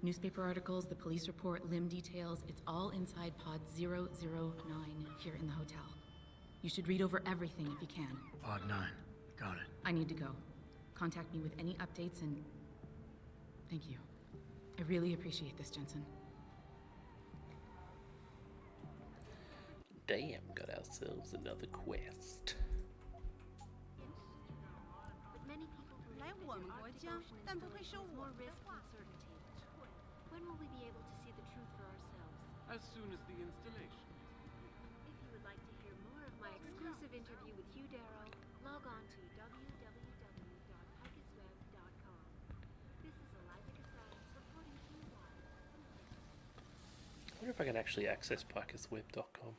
newspaper articles, the police report, Lim details, it's all inside pod 009 here in the hotel. You should read over everything if you can. Pod 9. Got it. I need to go. Contact me with any updates and... Thank you. I really appreciate this, Jensen. Damn, got ourselves another quest. 来我们国家，但不会收我们的话。 When will we be able to see the truth for ourselves? As soon as the installation. If you would like to hear more of my exclusive interview with Hugh Darrow, log on to www.picusweb.com. This is Eliza Casal reporting to you live. I wonder if I can actually access picusweb.com.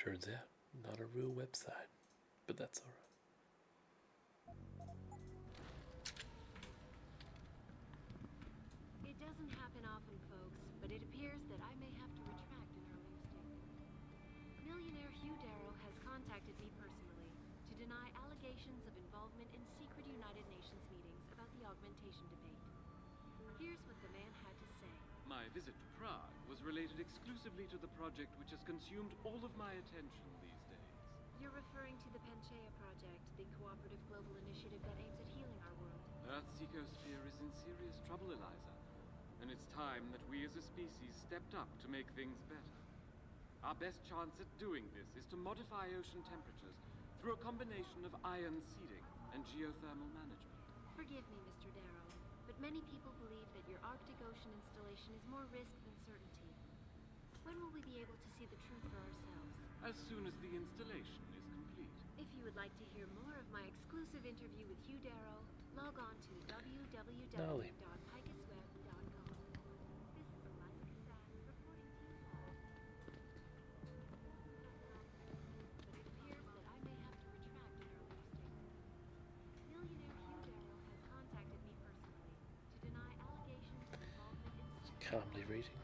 Turns out, not a real website, but that's alright. It doesn't happen often, folks, but it appears that I may have to retract an earlier statement. Millionaire Hugh Darrow has contacted me personally to deny allegations of involvement in secret United Nations meetings about the augmentation debate. Here's what the man had to say. My visit to Prague was related exclusively to the project which has consumed all of my attention these days. You're referring to the Panchaea Project, the cooperative global initiative that aims at healing our world. Earth's ecosphere is in serious trouble, Eliza. And it's time that we as a species stepped up to make things better. Our best chance at doing this is to modify ocean temperatures through a combination of ion seeding and geothermal management. Forgive me, Mr. Darrow, but many people believe that your Arctic Ocean installation is more risk than certainty. When will we be able to see the truth for ourselves? As soon as the installation is complete. If you would like to hear more of my exclusive interview with Hugh Darrow, log on to www.picusweb.com. This is Eliza Cassan reporting to you all. But it appears that I may have to retract an earlier statement. Millionaire Hugh Darrow has contacted me personally to deny allegations of involvement in Calmly reading.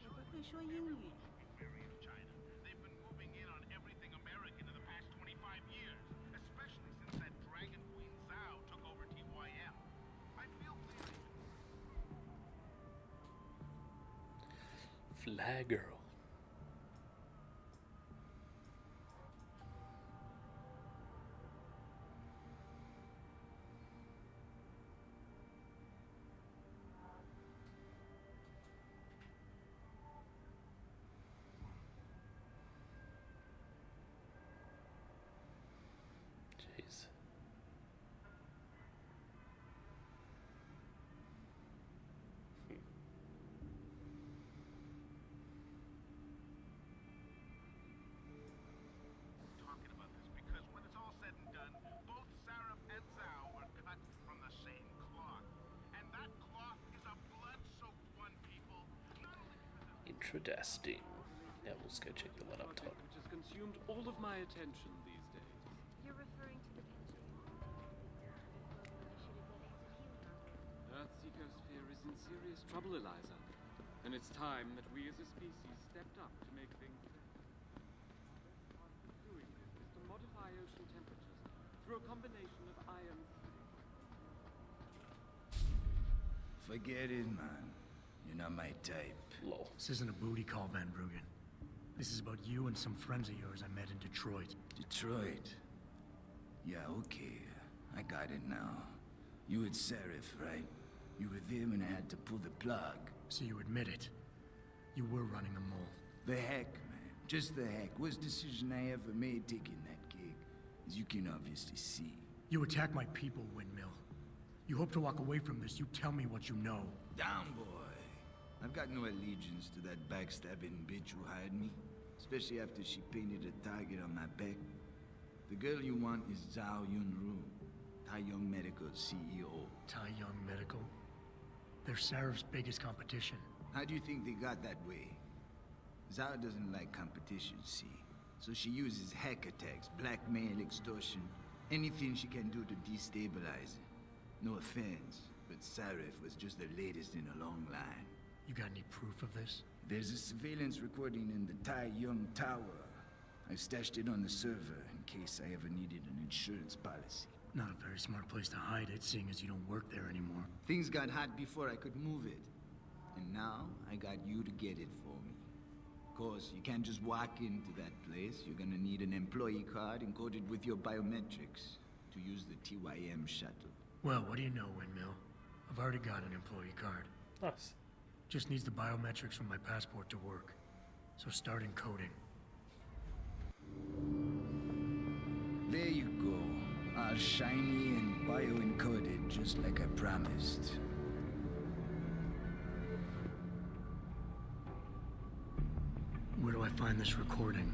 我不会说英语。 They've been moving in on everything American in the past 25 years, especially since that Dragon Queen Zhao took over TYM. I feel Flag girl. Jeez. talking about this because when it's all said and done, both Sarif and Zhao are cut from the same cloth. And that cloth is a blood-soaked one, people. Interesting. Now let's go check the one up top. Which has consumed all of my attention these days. You're referring to the Panchaea initiative that aims at healing our world. Earth's ecosphere is in serious trouble, Eliza. And it's time that we as a species stepped up to make things better. Doing this is to modify ocean temperatures through a combination of ion seeding. Forget it, man. You're not my type. Lol. This isn't a booty call, Van Bruggen. This is about you and some friends of yours I met in Detroit. Detroit? Yeah, okay. I got it now. You and Sarif, right? You were there when I had to pull the plug. So you admit it. You were running the mole. The heck, man. Just the heck. Worst decision I ever made taking that gig. As you can obviously see. You attack my people, Windmill. You hope to walk away from this. You tell me what you know. Down, boy. I've got no allegiance to that backstabbing bitch who hired me. Especially after she painted a target on my back. The girl you want is Zhao Yunru, Tai Young Medical CEO. Tai Young Medical? They're Sarif's biggest competition. How do you think they got that way? Zhao doesn't like competition, see? So she uses hack attacks, blackmail, extortion, anything she can do to destabilize it. No offense, but Sarif was just the latest in a long line. You got any proof of this? There's a surveillance recording in the Tai Young Tower. I stashed it on the server in case I ever needed an insurance policy. Not a very smart place to hide it, seeing as you don't work there anymore. Things got hot before I could move it. And now, I got you to get it for me. Of course, you can't just walk into that place. You're gonna need an employee card encoded with your biometrics to use the TYM shuttle. Well, what do you know, Windmill? I've already got an employee card. Nice. Just needs the biometrics from my passport to work. So start encoding. There you go. All shiny and bio-encoded, just like I promised. Where do I find this recording?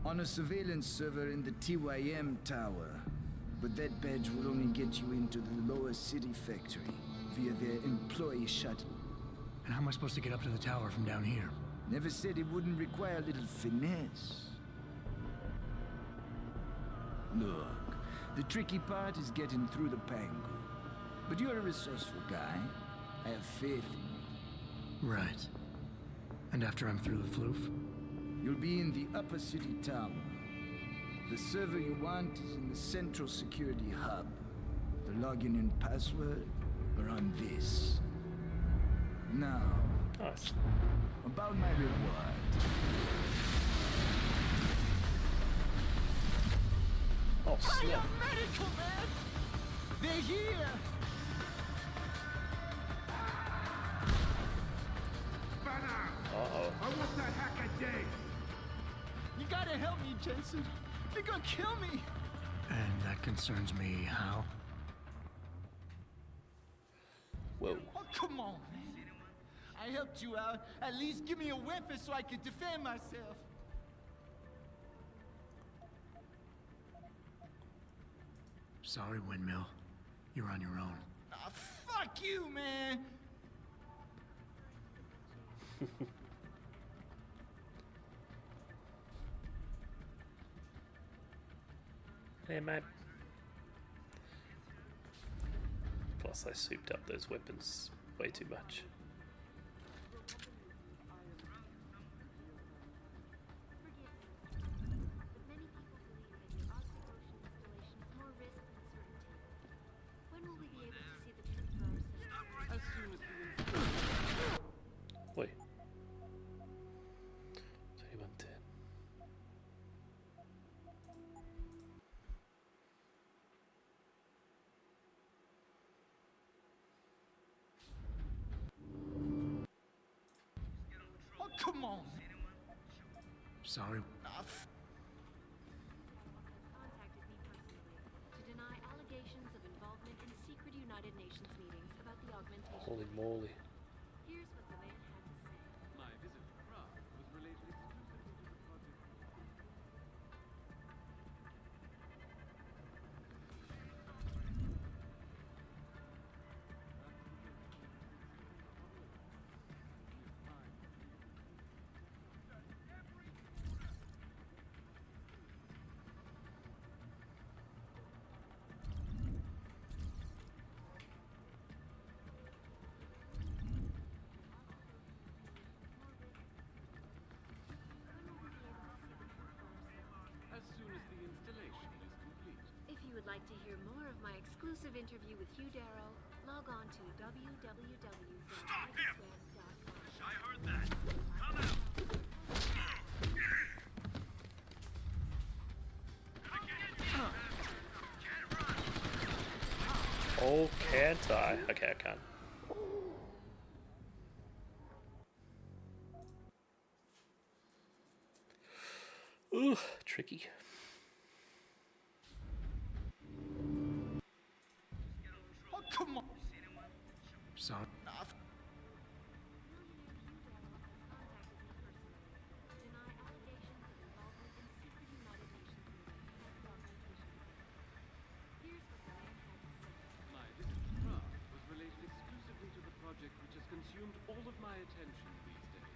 On a surveillance server in the TYM tower. But that badge will only get you into the lower city factory via their employee shuttle. And how am I supposed to get up to the tower from down here? Never said it wouldn't require a little finesse. Look, the tricky part is getting through the Pangu. But you're a resourceful guy. I have faith in you. Right. And after I'm through the floof? You'll be in the upper city tower. The server you want is in the central security hub. The login and password are on this. Now, nice. About my reward. Oh, snap. Medical, man! They're here! Uh-oh. I want that hack a day! You gotta help me, Jensen. They're gonna kill me! And that concerns me how? Whoa. Oh, come on, man. I helped you out. At least give me a weapon so I can defend myself. Sorry, Windmill. You're on your own. Ah, fuck you, man! Hey, mate. Plus, I souped up those weapons way too much. Wait. 2110. Oh, come on! Sorry. To deny allegations of involvement in secret United Nations meetings about the augmentation. Holy moly. Here's what the man had to say. My visit to Prague was related exclusively to the project. As soon as the installation is complete. If you would like to hear more of my exclusive interview with Hugh Darrow, log on to www.xweb.com. I heard that. Come out. Oh, can't I? Okay, I can't. Ooh, tricky. Oh, come on! Sorry. My visit to Prague was related exclusively to the project which has consumed all of my attention these days.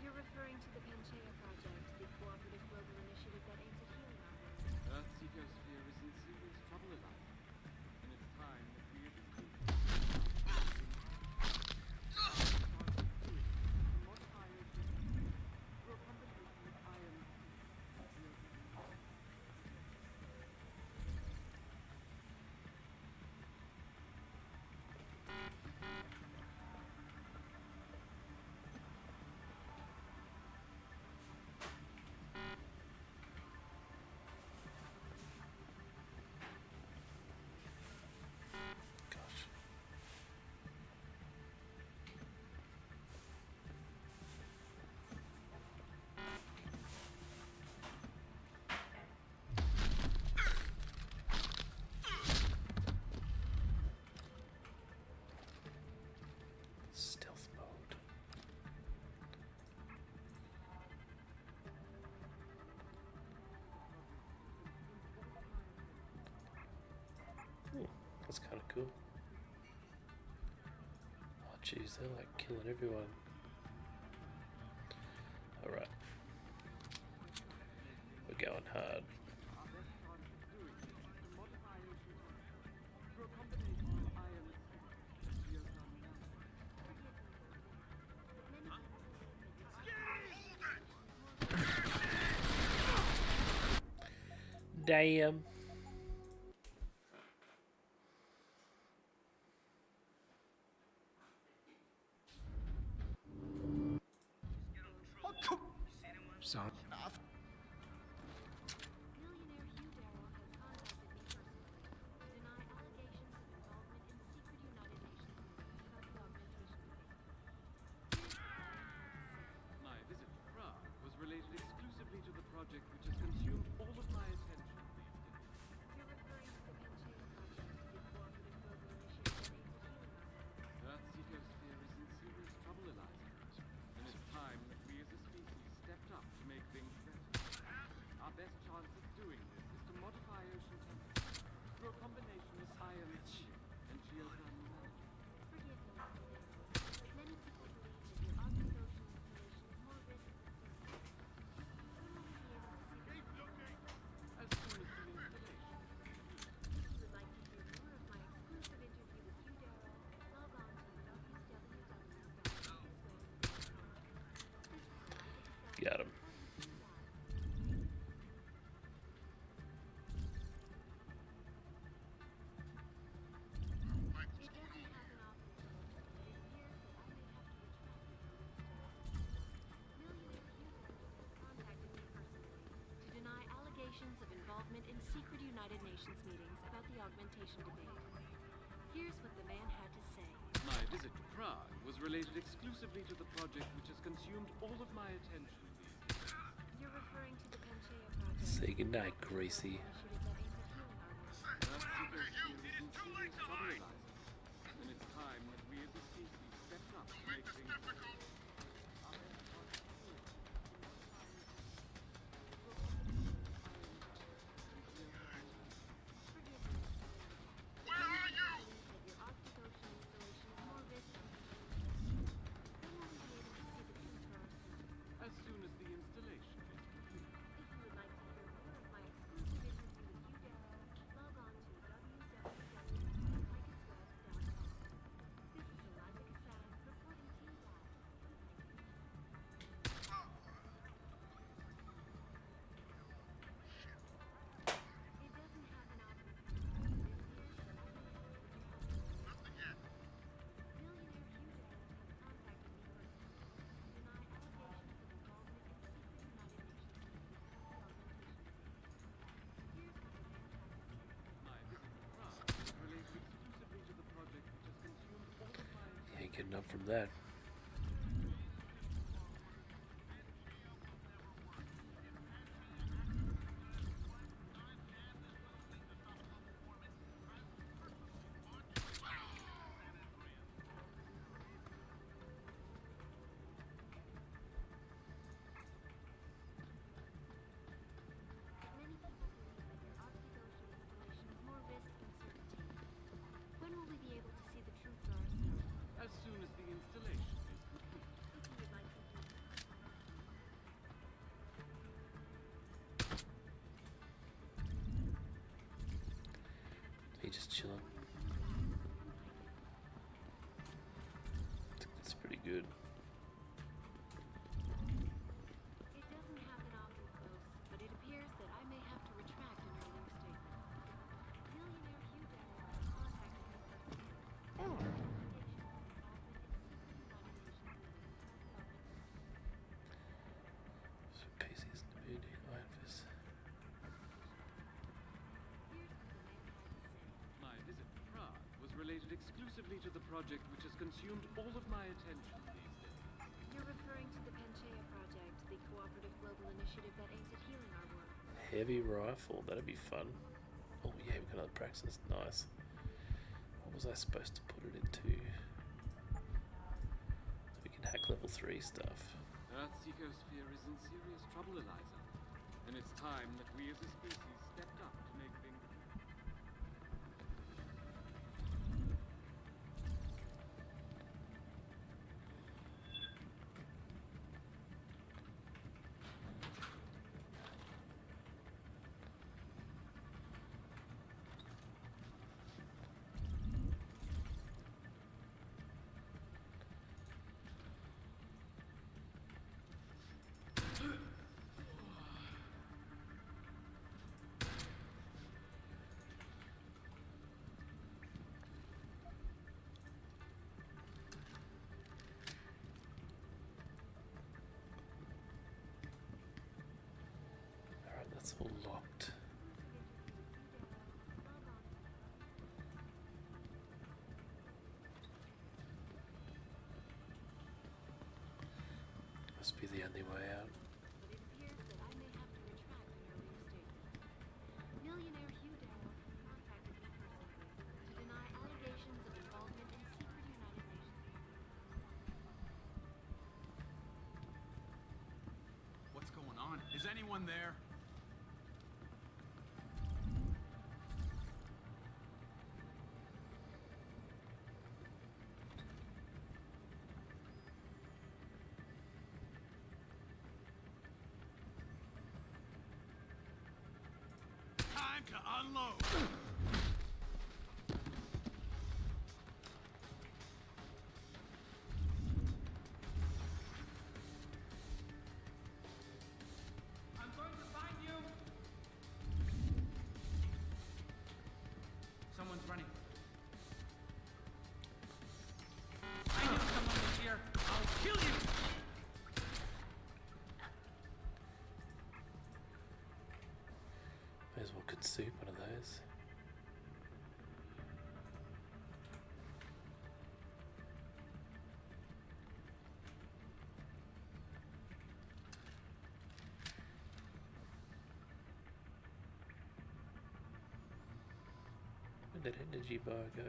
You're referring to the Panchaea Project, the cooperative global initiative that aims at healing our world. Earth's ecosphere is in serious trouble, Eliza. And it's time that we as a species modify ocean through a combination of iron and Gosh. Stealth mode. That's kind of cool. Oh jeez, they're like killing everyone. going hard. Our best chance at doing this is to modify ocean temperature through a combination of iron and geothermal management. Damn. Son. My visit to Prague was related exclusively to the project which has consumed all of my attention these days. Earth's ecosphere is in serious trouble, Eliza, and it's time that we as a species stepped up to make things better. Our best chance at doing this is to modify ocean temperature through a combination of iron and geothermal management. As soon as the installation. Got him. To deny allegations of involvement in secret United Nations meetings about the augmentation debate. Here's what the man had to say. My visit to Prague was related exclusively to the project which has consumed all of my attention these days. You're referring to the Panchaea project. Say goodnight, Gracie. Earth's ecosphere is in serious trouble, Eliza, and it's time that we as a species stepped up to make things better. Our best chance at doing this is to modify Where are you? as soon as the installation is complete. You ain't getting up from that. When will we be able to see the truth for ourselves? As soon as the installation is complete. If you would like to do that. He just chilling. That's pretty good. It doesn't happen often, folks, but it appears that I may have to retract an earlier statement. Millionaire Hugh Darrow contacted me personally. So Casey's in the building. Iron Fist. My visit to Prague was related exclusively to the project which has consumed all of my attention these days. You're referring to the Panchaea project, the cooperative global initiative that aims at healing our world. Heavy rifle. That'd be fun. Oh yeah, we got another praxis. Nice. What was I supposed to put it into? So we can hack level 3 stuff. Earth's ecosphere is in serious trouble, Eliza, and it's time that we as a species stepped up to make things better. It's all locked. Must be the only way out. But it appears that I may have to retract an earlier statement. Millionaire Hugh Darrow has contacted me personally to deny allegations of involvement in secret United Nations. What's going on? Is anyone there? Time to unload! I'm going to find you! Someone's running. I knew someone was here. I'll kill you! May as well consume one of those. Where'd that energy bar go?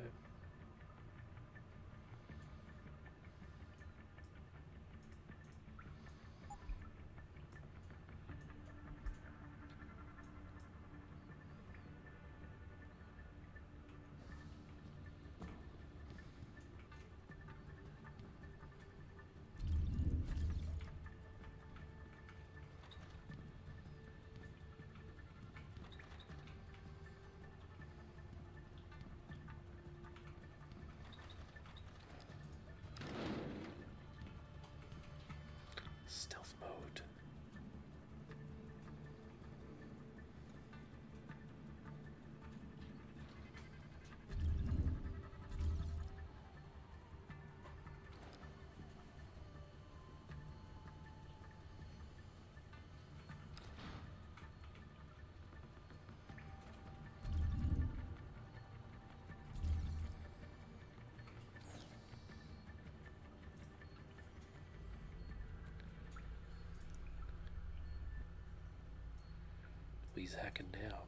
Stealth mode. He's hacking now.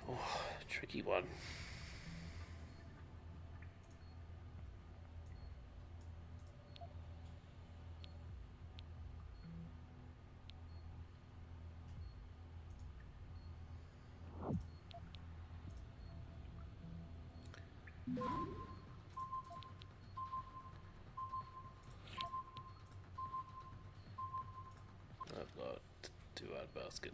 Oh, tricky one. I've got 2-hour basket.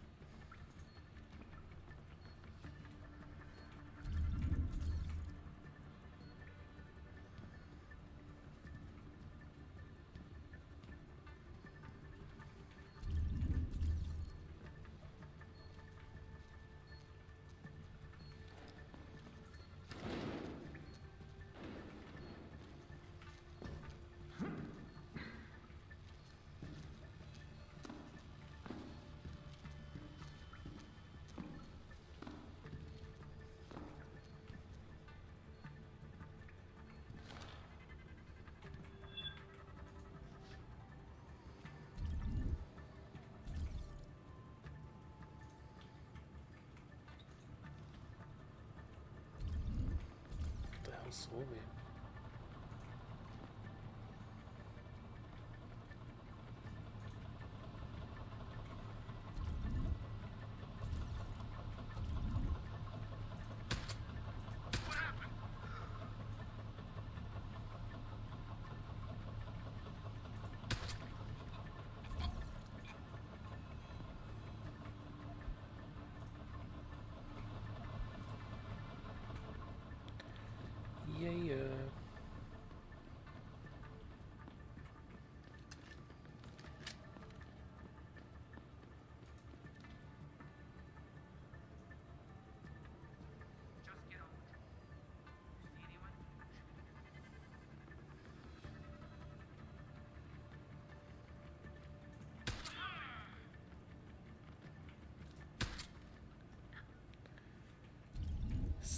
What the hell saw me?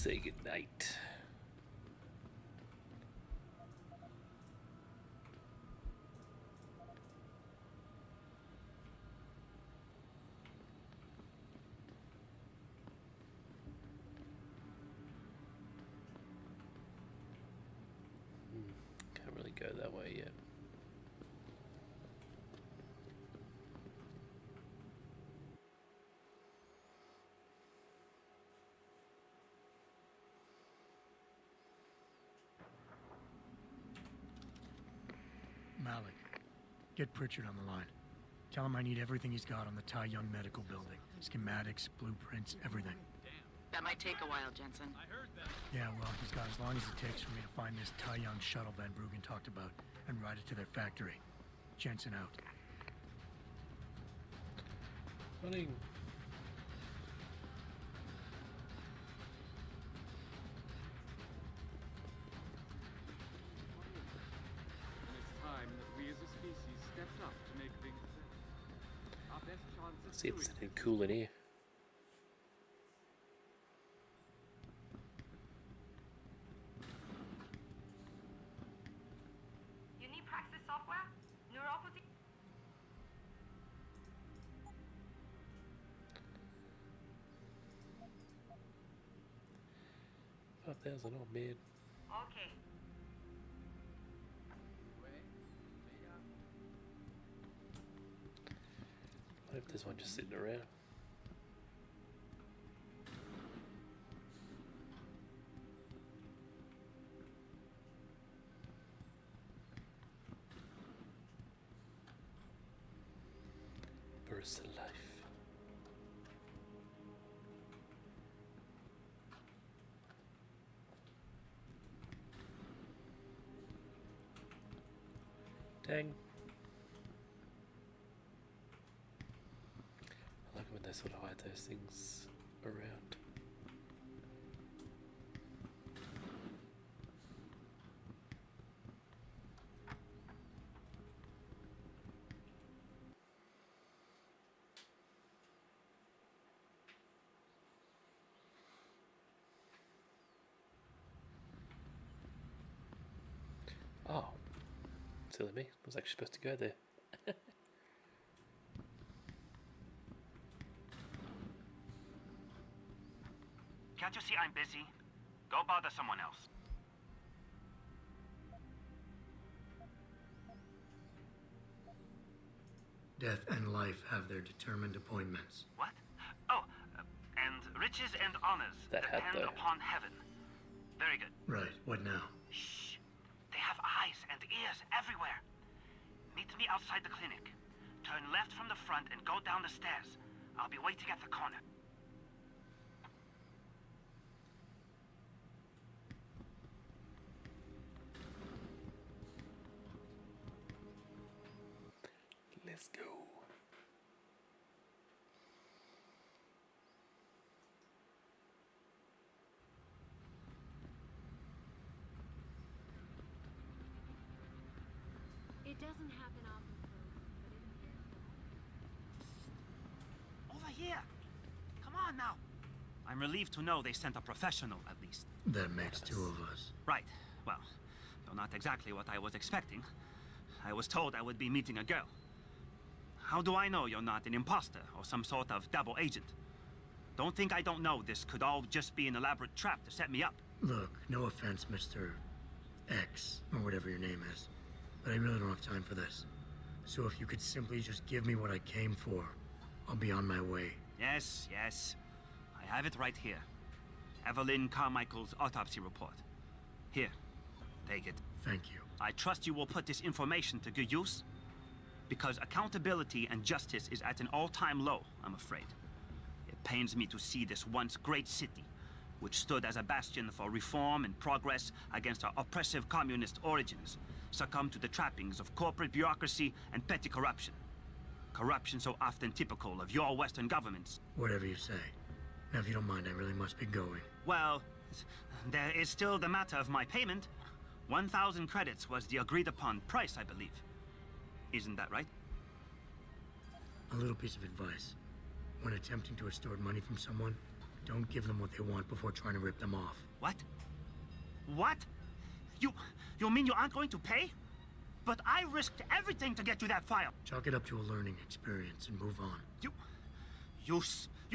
say goodnight. Can't really go that way yet. Malik, get Pritchard on the line. Tell him I need everything he's got on the Tai Young Medical Building. Schematics, blueprints, everything. That might take a while, Jensen. Yeah, well, he's got as long as it takes for me to find this Tai Young shuttle Van Bruggen talked about and ride it to their factory. Jensen out. Running. And it's time that we as a species stepped up to make things better. Our best chance of See if doing there's anything cool in here. You need Praxis software? Neuropathy? $5,000, oh man. Okay. What if there's one just sitting around? Versa life. Dang. I like it when they sort of hide those things around. Oh, silly me. I was actually supposed to go there. Can't you see I'm busy? Go bother someone else. Death and life have their determined appointments. What? Oh, and riches and honors That hat, depend though. upon heaven. Very good. Right, what now? Shh. They have eyes and ears everywhere. Meet me outside the clinic. Turn left from the front and go down the stairs. I'll be waiting at the corner. Let's go. It doesn't happen often, folks, but it appears that Over here. Come on now. I'm relieved to know they sent a professional, at least. That makes two of us. Right. Well, though not exactly what I was expecting. I was told I would be meeting a girl. How do I know you're not an imposter or some sort of double agent? Don't think I don't know this could all just be an elaborate trap to set me up. Look, no offense, Mr. X, or whatever your name is, but I really don't have time for this. So if you could simply just give me what I came for, I'll be on my way. Yes, yes. I have it right here. Evelyn Carmichael's autopsy report. Here, take it. Thank you. I trust you will put this information to good use, because accountability and justice is at an all-time low, I'm afraid. It pains me to see this once great city, which stood as a bastion for reform and progress against our oppressive communist origins, succumb to the trappings of corporate bureaucracy and petty corruption. Corruption so often typical of your Western governments. Whatever you say. Now, if you don't mind, I really must be going. Well, there is still the matter of my payment. 1,000 credits was the agreed-upon price, I believe. Isn't that right? A little piece of advice. When attempting to extort money from someone, Don't give them what they want before trying to rip them off. What? What? You mean you aren't going to pay? But I risked everything to get you that file. Chalk it up to a learning experience and move on. You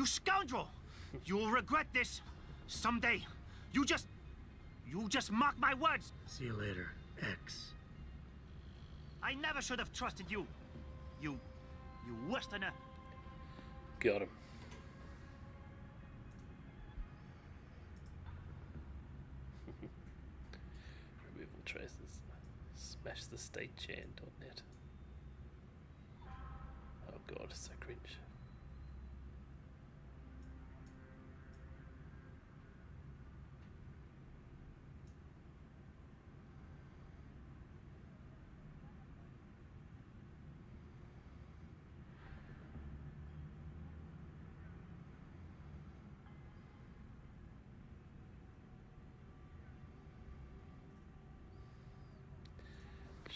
scoundrel! You'll regret this someday. You just mark my words. See you later, X. I never should have trusted you. You Westerner. Got him. Removal traces. Smash the state chant.net. Oh god, it's so cringe.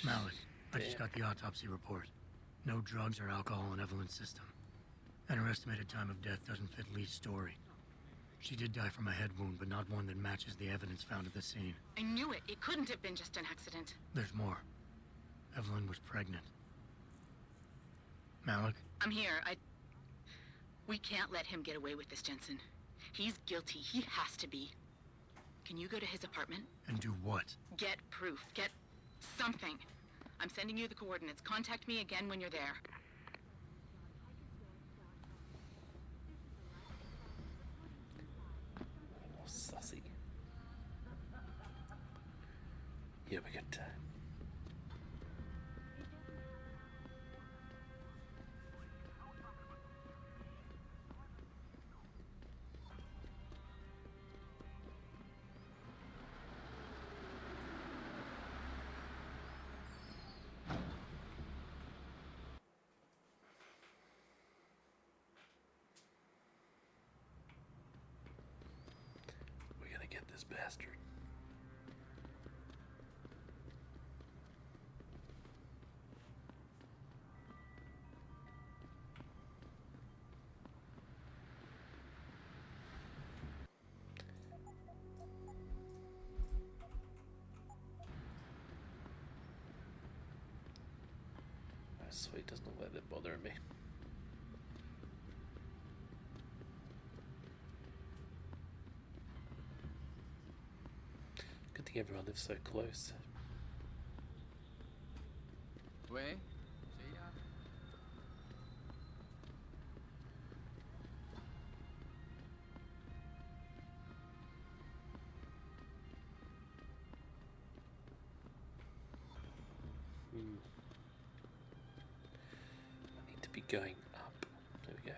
Malik, I just got the autopsy report. No drugs or alcohol in Evelyn's system. And her estimated time of death doesn't fit Lee's story. She did die from a head wound, but not one that matches the evidence found at the scene. I knew it. It couldn't have been just an accident. There's more. Evelyn was pregnant. Malik? I'm here. We can't let him get away with this, Jensen. He's guilty. He has to be. Can you go to his apartment? And do what? Get proof. Get something. I'm sending you the coordinates. Contact me again when you're there. Oh, sussy. Yeah, we got time. Get this bastard. Oh, sweet, doesn't look like they're bothering me. Good thing everyone lives so close. Wait. I need to be going up. There we go.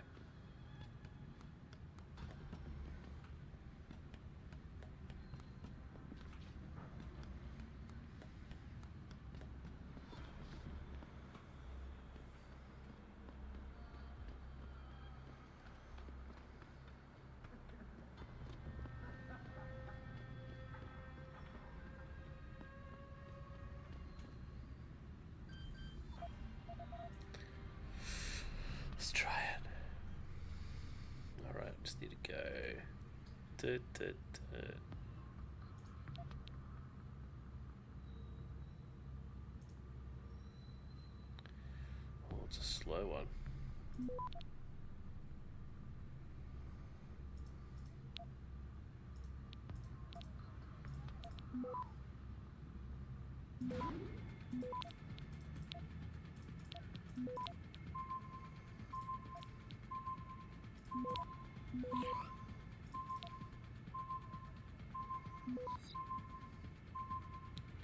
Let's try it. Alright, just need to go. Oh, it's a slow one.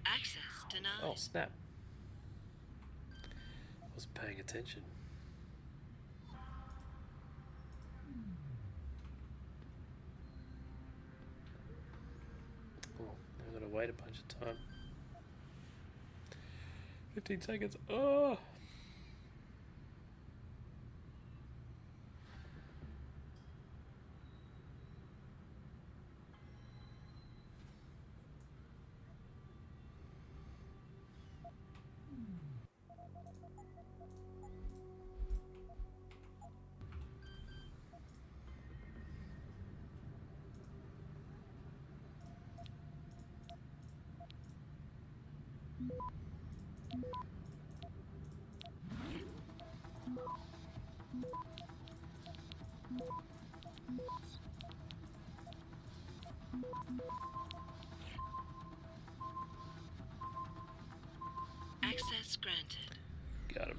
Access denied. Oh, snap. Wasn't paying attention. Oh, I've got to wait a bunch of time. 15 seconds. Oh! Access granted. Got him.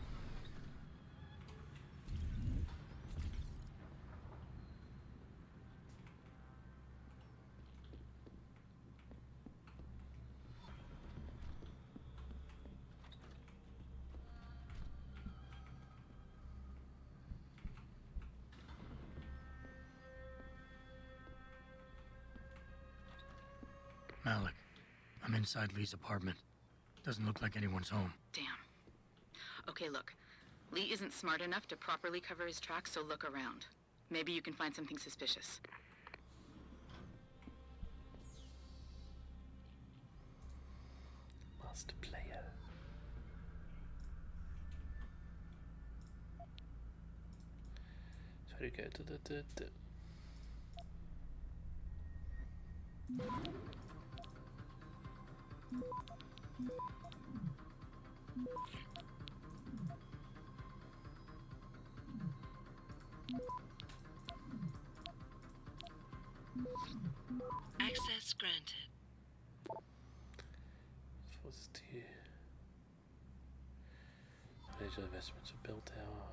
Malik, I'm inside Lee's apartment. Doesn't look like anyone's home. Damn. Okay, look. Lee isn't smart enough to properly cover his tracks, so look around. Maybe you can find something suspicious. Master player. Try to go to the Access granted. What's it here? Major investments of Bell Tower.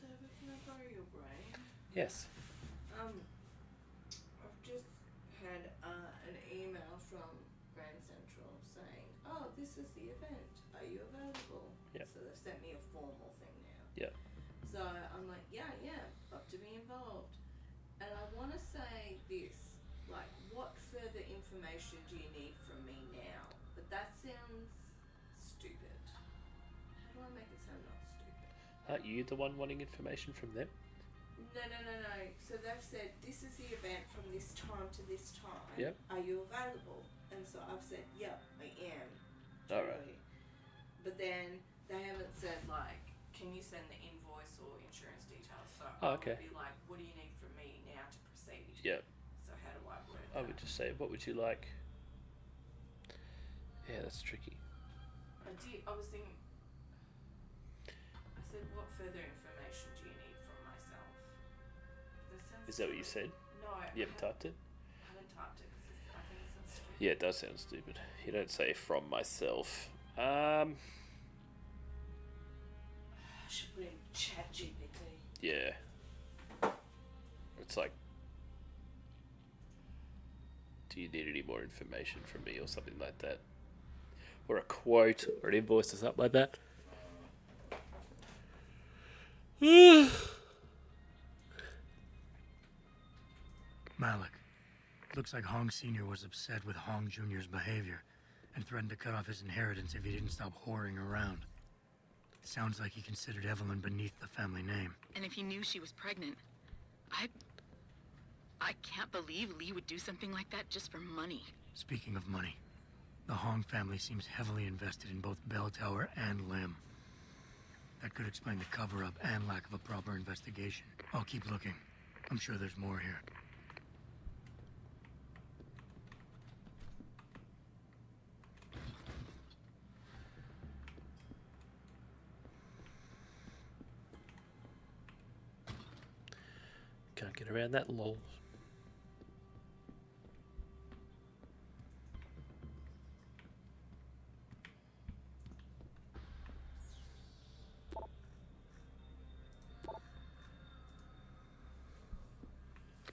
David, can I borrow your brain? Yes. I've just had an email from Grand Central saying, "Oh, this is the event. Are you available?" Yep. So they've sent me a formal thing now. Yep. So I'm like, yeah, love to be involved. And I want to say this, like, what further information do you need from me now? But that sounds stupid. How do I make it sound not stupid? Aren't you the one wanting information from them? No. So they've said, this is the event from this time to this time. Yep. Are you available? And so I've said, yep, I am. Alright. Totally. But then they haven't said, like, can you send the invoice or insurance details? So I Okay. would be like, what do you need from me now to proceed? Yep. So how do I word I that? would just say, what would you like? Yeah, that's tricky. I was thinking, I said, what further information do you need from myself? Is that what you said? No, You haven't typed it? I haven't typed it because I think it sounds stupid. Yeah, it does sound stupid. You don't say from myself. I should put in ChatGPT. Yeah. It's like, do you need any more information from me or something like that? Or a quote or an invoice or something like that? Malik, looks like Hong Sr. was upset with Hong Jr.'s behavior and threatened to cut off his inheritance if he didn't stop whoring around. Sounds like he considered Evelyn beneath the family name. And if he knew she was pregnant, I can't believe Lee would do something like that just for money. Speaking of money, the Hong family seems heavily invested in both Bell Tower and Lim. That could explain the cover-up and lack of a proper investigation. I'll keep looking. I'm sure there's more here. Can't get around that, lol.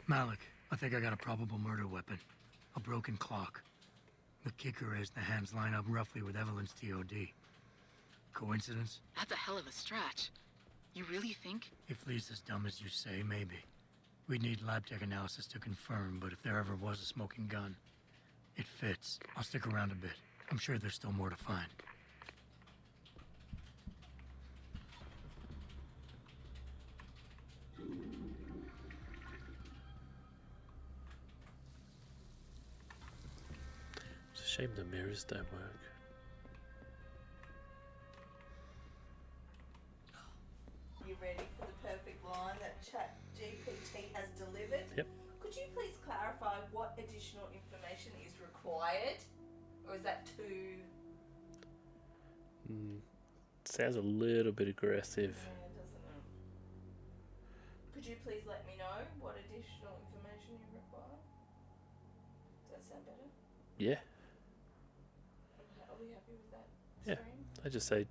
Malik, I think I got a probable murder weapon. A broken clock. The kicker is the hands line up roughly with Evelyn's TOD. Coincidence? That's a hell of a stretch. You really think? If Lee's as dumb as you say, maybe. We'd need lab tech analysis to confirm, but if there ever was a smoking gun, it fits. I'll stick around a bit. I'm sure there's still more to find. It's a shame the mirrors don't work. required? Or is that too... Sounds a little bit aggressive. Yeah, doesn't it? Could you please let me know what additional information you require? Does that sound better? Yeah. Are we happy with that Yeah. stream? I just say,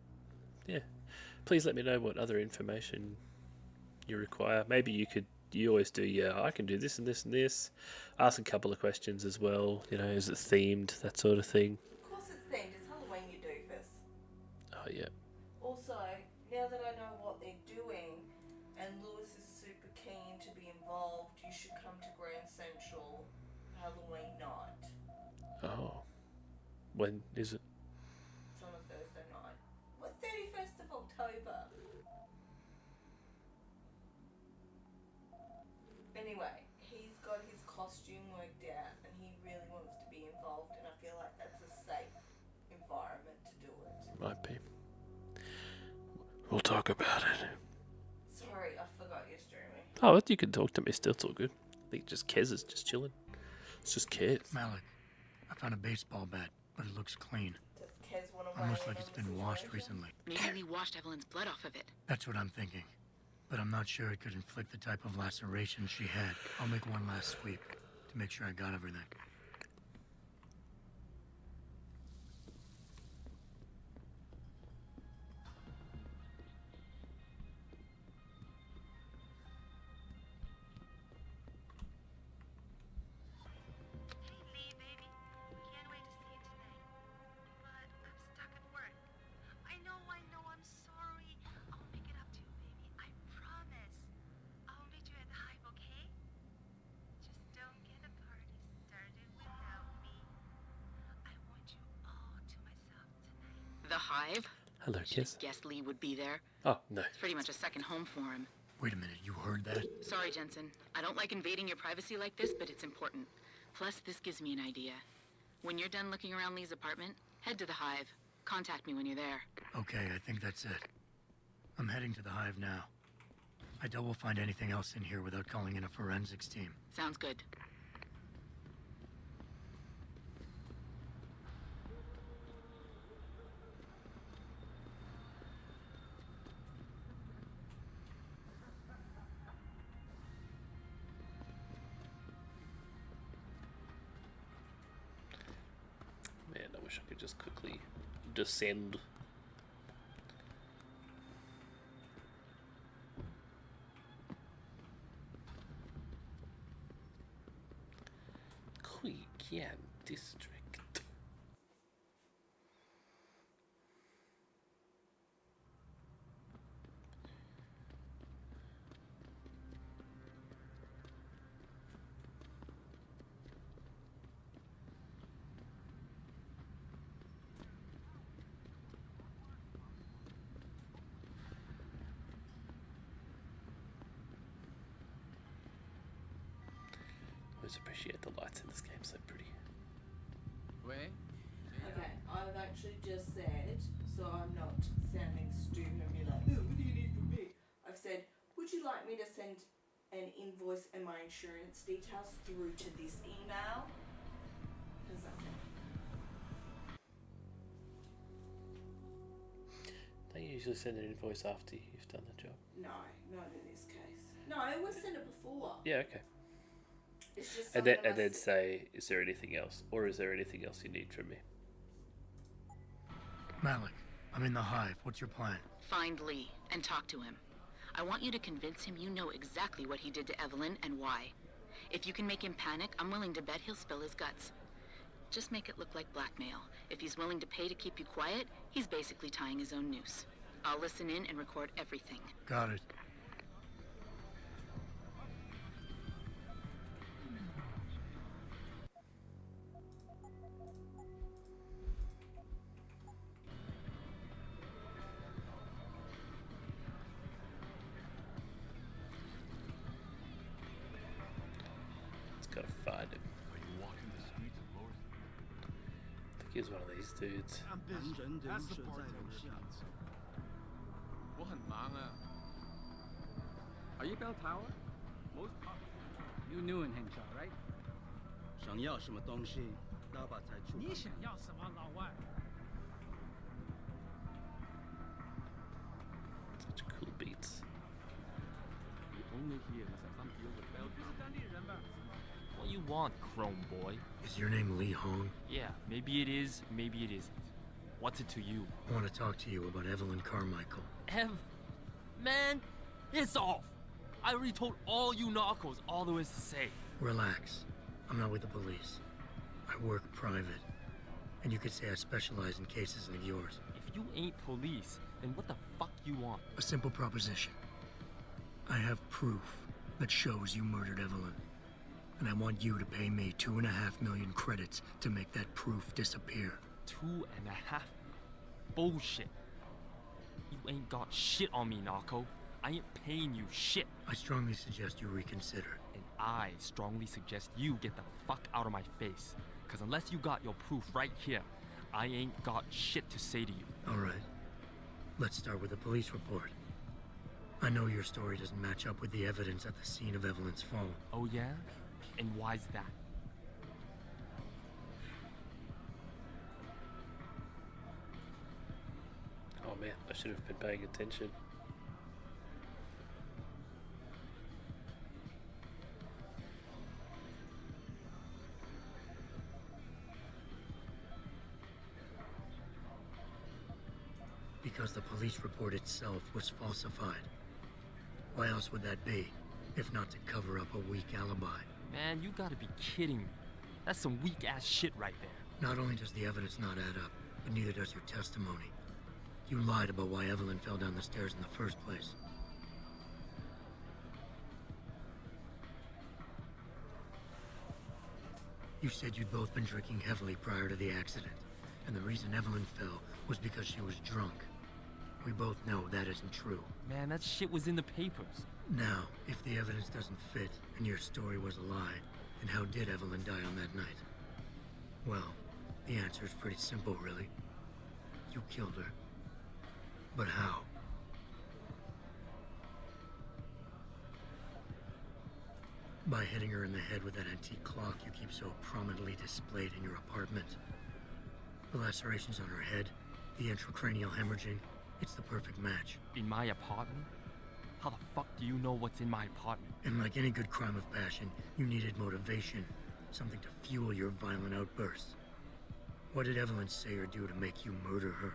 yeah. Please let me know what other information you require. Maybe you always do, yeah, I can do this and this and this. Ask a couple of questions as well. You know, is it themed? That sort of thing. Of course it's themed. It's Halloween, you doofus. Oh, yeah. Also, now that I know what they're doing, and Lewis is super keen to be involved, you should come to Grand Central Halloween night. Oh. When is it? It's on a Thursday night. What, 31st of October? Anyway, he's got his costume worked out, and he really wants to be involved, and I feel like that's a safe environment to do it. Might be. We'll talk about it. Sorry, I forgot you're streaming. Oh, you can talk to me still. It's all good. I think just Kez is just chilling. It's just Kez. Malik, I found a baseball bat, but it looks clean. Does Kez want to Almost like it's been washed recently. Maybe he washed Evelyn's blood off of it. That's what I'm thinking. But I'm not sure it could inflict the type of laceration she had. I'll make one last sweep to make sure I got everything. The Hive? Hello, Kez. Guess Lee would be there. Oh, no. It's pretty much a second home for him. Wait a minute, you heard that? Sorry, Jensen. I don't like invading your privacy like this, but it's important. Plus, this gives me an idea. When you're done looking around Lee's apartment, head to the Hive. Contact me when you're there. Okay, I think that's it. I'm heading to the Hive now. I doubt we'll find anything else in here without calling in a forensics team. Sounds good. Man, I wish I could just quickly descend. Qian District. Always appreciate the lights in this game, so pretty. Okay, I've actually just said, so I'm not sounding stupid and be like, oh, what do you need from me? I've said, would you like me to send an invoice and my insurance details through to this email? How does that sound? Don't you usually send an invoice after you've done the job? No, not in this case. No, I always send it before. Yeah, okay. It's just And then say, is there anything else? Or is there anything else you need from me? Malik, I'm in the Hive. What's your plan? Find Lee and talk to him. I want you to convince him you know exactly what he did to Evelyn and why. If you can make him panic, I'm willing to bet he'll spill his guts. Just make it look like blackmail. If he's willing to pay to keep you quiet, he's basically tying his own noose. I'll listen in and record everything. Got it. Gotta find him. I think he's one of these dudes. I'm busy. That's the part that was nuts. 我很忙啊. Are you Bell Tower? Most You knew in Hengsha, right? 想要什么东西刀吧才出。你想要什么，老外？ Such cool beats. What you want, Chrome Boy? Is your name Li Hong? Yeah, maybe it is, maybe it isn't. What's it to you? I want to talk to you about Evelyn Carmichael. Man, it's off. I already told all you narcos all there is to say. Relax. I'm not with the police. I work private. And you could say I specialize in cases like yours. If you ain't police, then what the fuck you want? A simple proposition. I have proof that shows you murdered Evelyn. And I want you to pay me 2.5 million credits to make that proof disappear. 2.5? Bullshit. You ain't got shit on me, narco. I ain't paying you shit. I strongly suggest you reconsider. And I strongly suggest you get the fuck out of my face. Cause unless you got your proof right here, I ain't got shit to say to you. All right. Let's start with the police report. I know your story doesn't match up with the evidence at the scene of Evelyn's fall. Oh yeah? And why's that? Oh man, I should have been paying attention. Because the police report itself was falsified. Why else would that be, if not to cover up a weak alibi? Man, you gotta be kidding me. That's some weak-ass shit right there. Not only does the evidence not add up, but neither does your testimony. You lied about why Evelyn fell down the stairs in the first place. You said you'd both been drinking heavily prior to the accident, and the reason Evelyn fell was because she was drunk. We both know that isn't true. Man, that shit was in the papers. Now, if the evidence doesn't fit and your story was a lie, then how did Evelyn die on that night? Well, the answer is pretty simple, really. You killed her. But how? By hitting her in the head with that antique clock you keep so prominently displayed in your apartment. The lacerations on her head, the intracranial hemorrhaging, it's the perfect match. In my apartment? How the fuck do you know what's in my apartment? And like any good crime of passion, you needed motivation, something to fuel your violent outbursts. What did Evelyn say or do to make you murder her?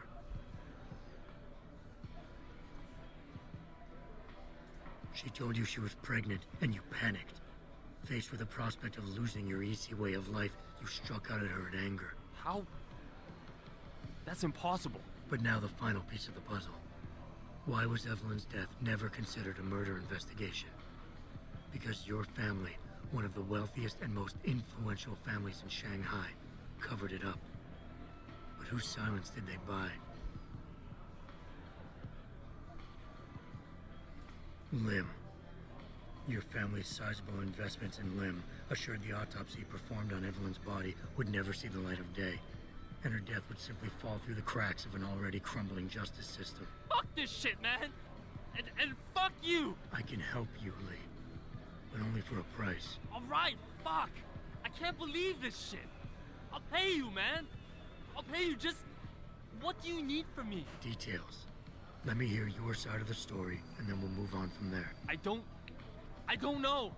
She told you she was pregnant, and you panicked. Faced with the prospect of losing your easy way of life, you struck out at her in anger. How? That's impossible. But now the final piece of the puzzle. Why was Evelyn's death never considered a murder investigation? Because your family, one of the wealthiest and most influential families in Shanghai, covered it up. But whose silence did they buy? Lim. Your family's sizable investments in Lim assured the autopsy performed on Evelyn's body would never see the light of day, and her death would simply fall through the cracks of an already crumbling justice system. Fuck this shit, man! And fuck you! I can help you, Lee, but only for a price. Alright, fuck! I can't believe this shit! I'll pay you, man! I'll pay you, just... What do you need from me? Details. Let me hear your side of the story, and then we'll move on from there. I don't know.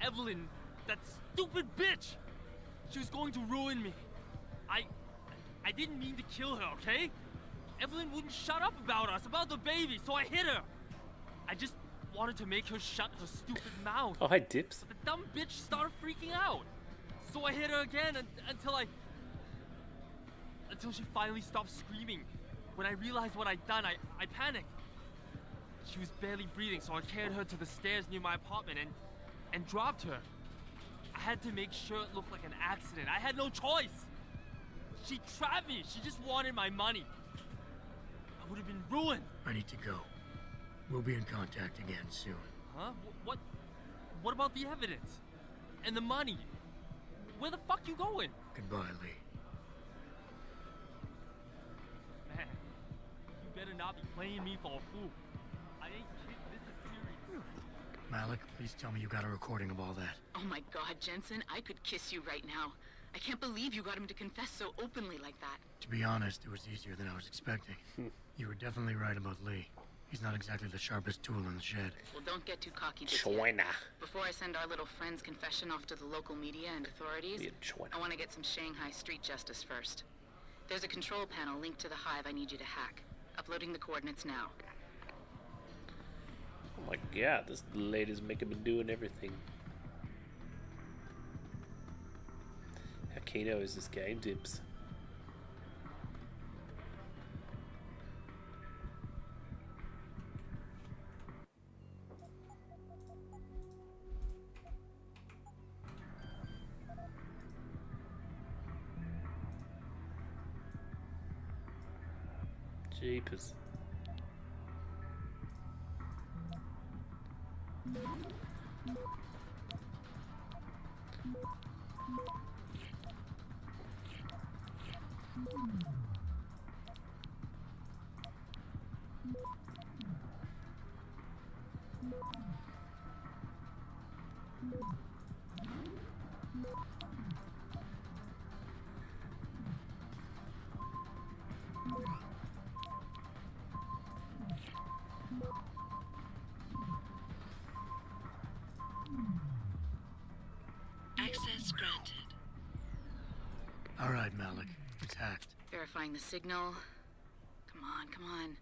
Evelyn, that stupid bitch! She was going to ruin me. I didn't mean to kill her, okay? Evelyn wouldn't shut up about us, about the baby, so I hit her. I just wanted to make her shut her stupid mouth. Oh, hi, Dips. But the dumb bitch started freaking out. So I hit her again until she finally stopped screaming. When I realized what I'd done, I panicked. She was barely breathing, so I carried her to the stairs near my apartment and dropped her. I had to make sure it looked like an accident. I had no choice. She trapped me. She just wanted my money. I would have been ruined. I need to go. We'll be in contact again soon. Huh? What about the evidence? And the money? Where the fuck you going? Goodbye, Lee. Man, you better not be playing me for a fool. I ain't kidding. This is serious. Malik, please tell me you got a recording of all that. Oh my god, Jensen, I could kiss you right now. I can't believe you got him to confess so openly like that. To be honest, it was easier than I was expecting. You were definitely right about Lee. He's not exactly the sharpest tool in the shed. Well, don't get too cocky just China. yet. Before I send our little friend's confession off to the local media and authorities, I want to get some Shanghai street justice first. There's a control panel linked to the hive I need you to hack. Uploading the coordinates now. Oh my god, this lady's making me doing everything. How keno is this game, Dibs? Jeepers. Access granted. All right, Malik. It's hacked. Verifying the signal. Come on, come on.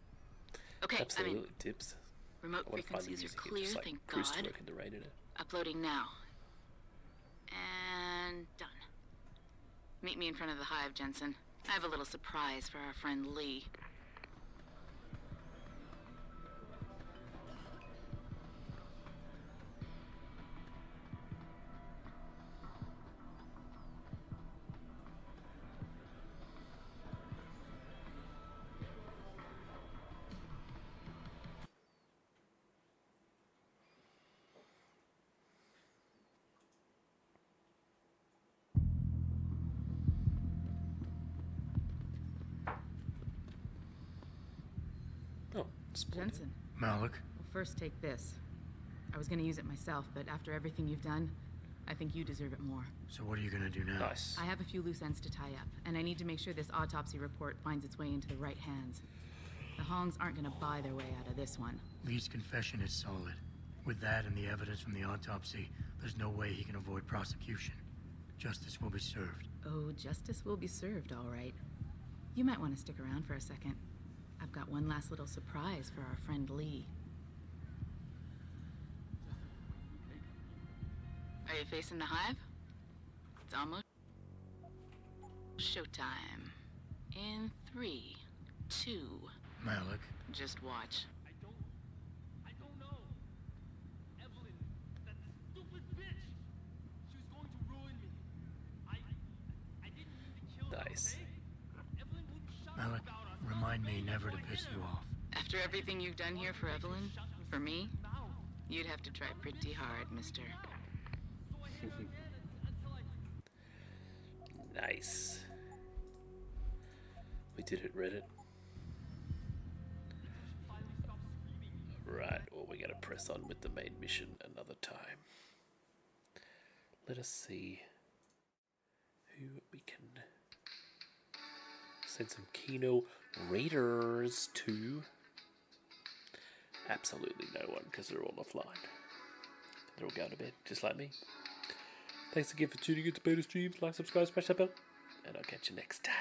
Okay, Absolutely, Dibs. Remote I want to find the frequencies are music and clear, just, like, thank cruise to God. work in the rain in it. Uploading now. And done. Meet me in front of the hive, Jensen. I have a little surprise for our friend Lee. Oh, Jensen. Malik. Well, first take this. I was gonna use it myself, but after everything you've done, I think you deserve it more. So what are you gonna do now? Nice. I have a few loose ends to tie up, and I need to make sure this autopsy report finds its way into the right hands. The Hongs aren't gonna buy their way out of this one. Lee's confession is solid. With that and the evidence from the autopsy, there's no way he can avoid prosecution. Justice will be served. Oh, justice will be served, all right. You might want to stick around for a second. I've got one last little surprise for our friend Lee. Are you facing the hive? It's almost showtime. In 3, 2. Malik. Just watch. I don't know. Evelyn, that stupid bitch. She was going to ruin me. I didn't mean to kill her, Nice. okay? Evelyn wouldn't shut Malik, up about us. remind me never to piss you off. After everything you've done here for Evelyn, for me, you'd have to try pretty hard, mister. Nice. We did it, Reddit. Right, well, we gotta press on with the main mission another time. Let us see who we can send some Kino Raiders to. Absolutely no one, because they're all offline. They're all going to bed, just like me. Thanks again for tuning in to Pato Streams. Like, subscribe, smash that bell, and I'll catch you next time.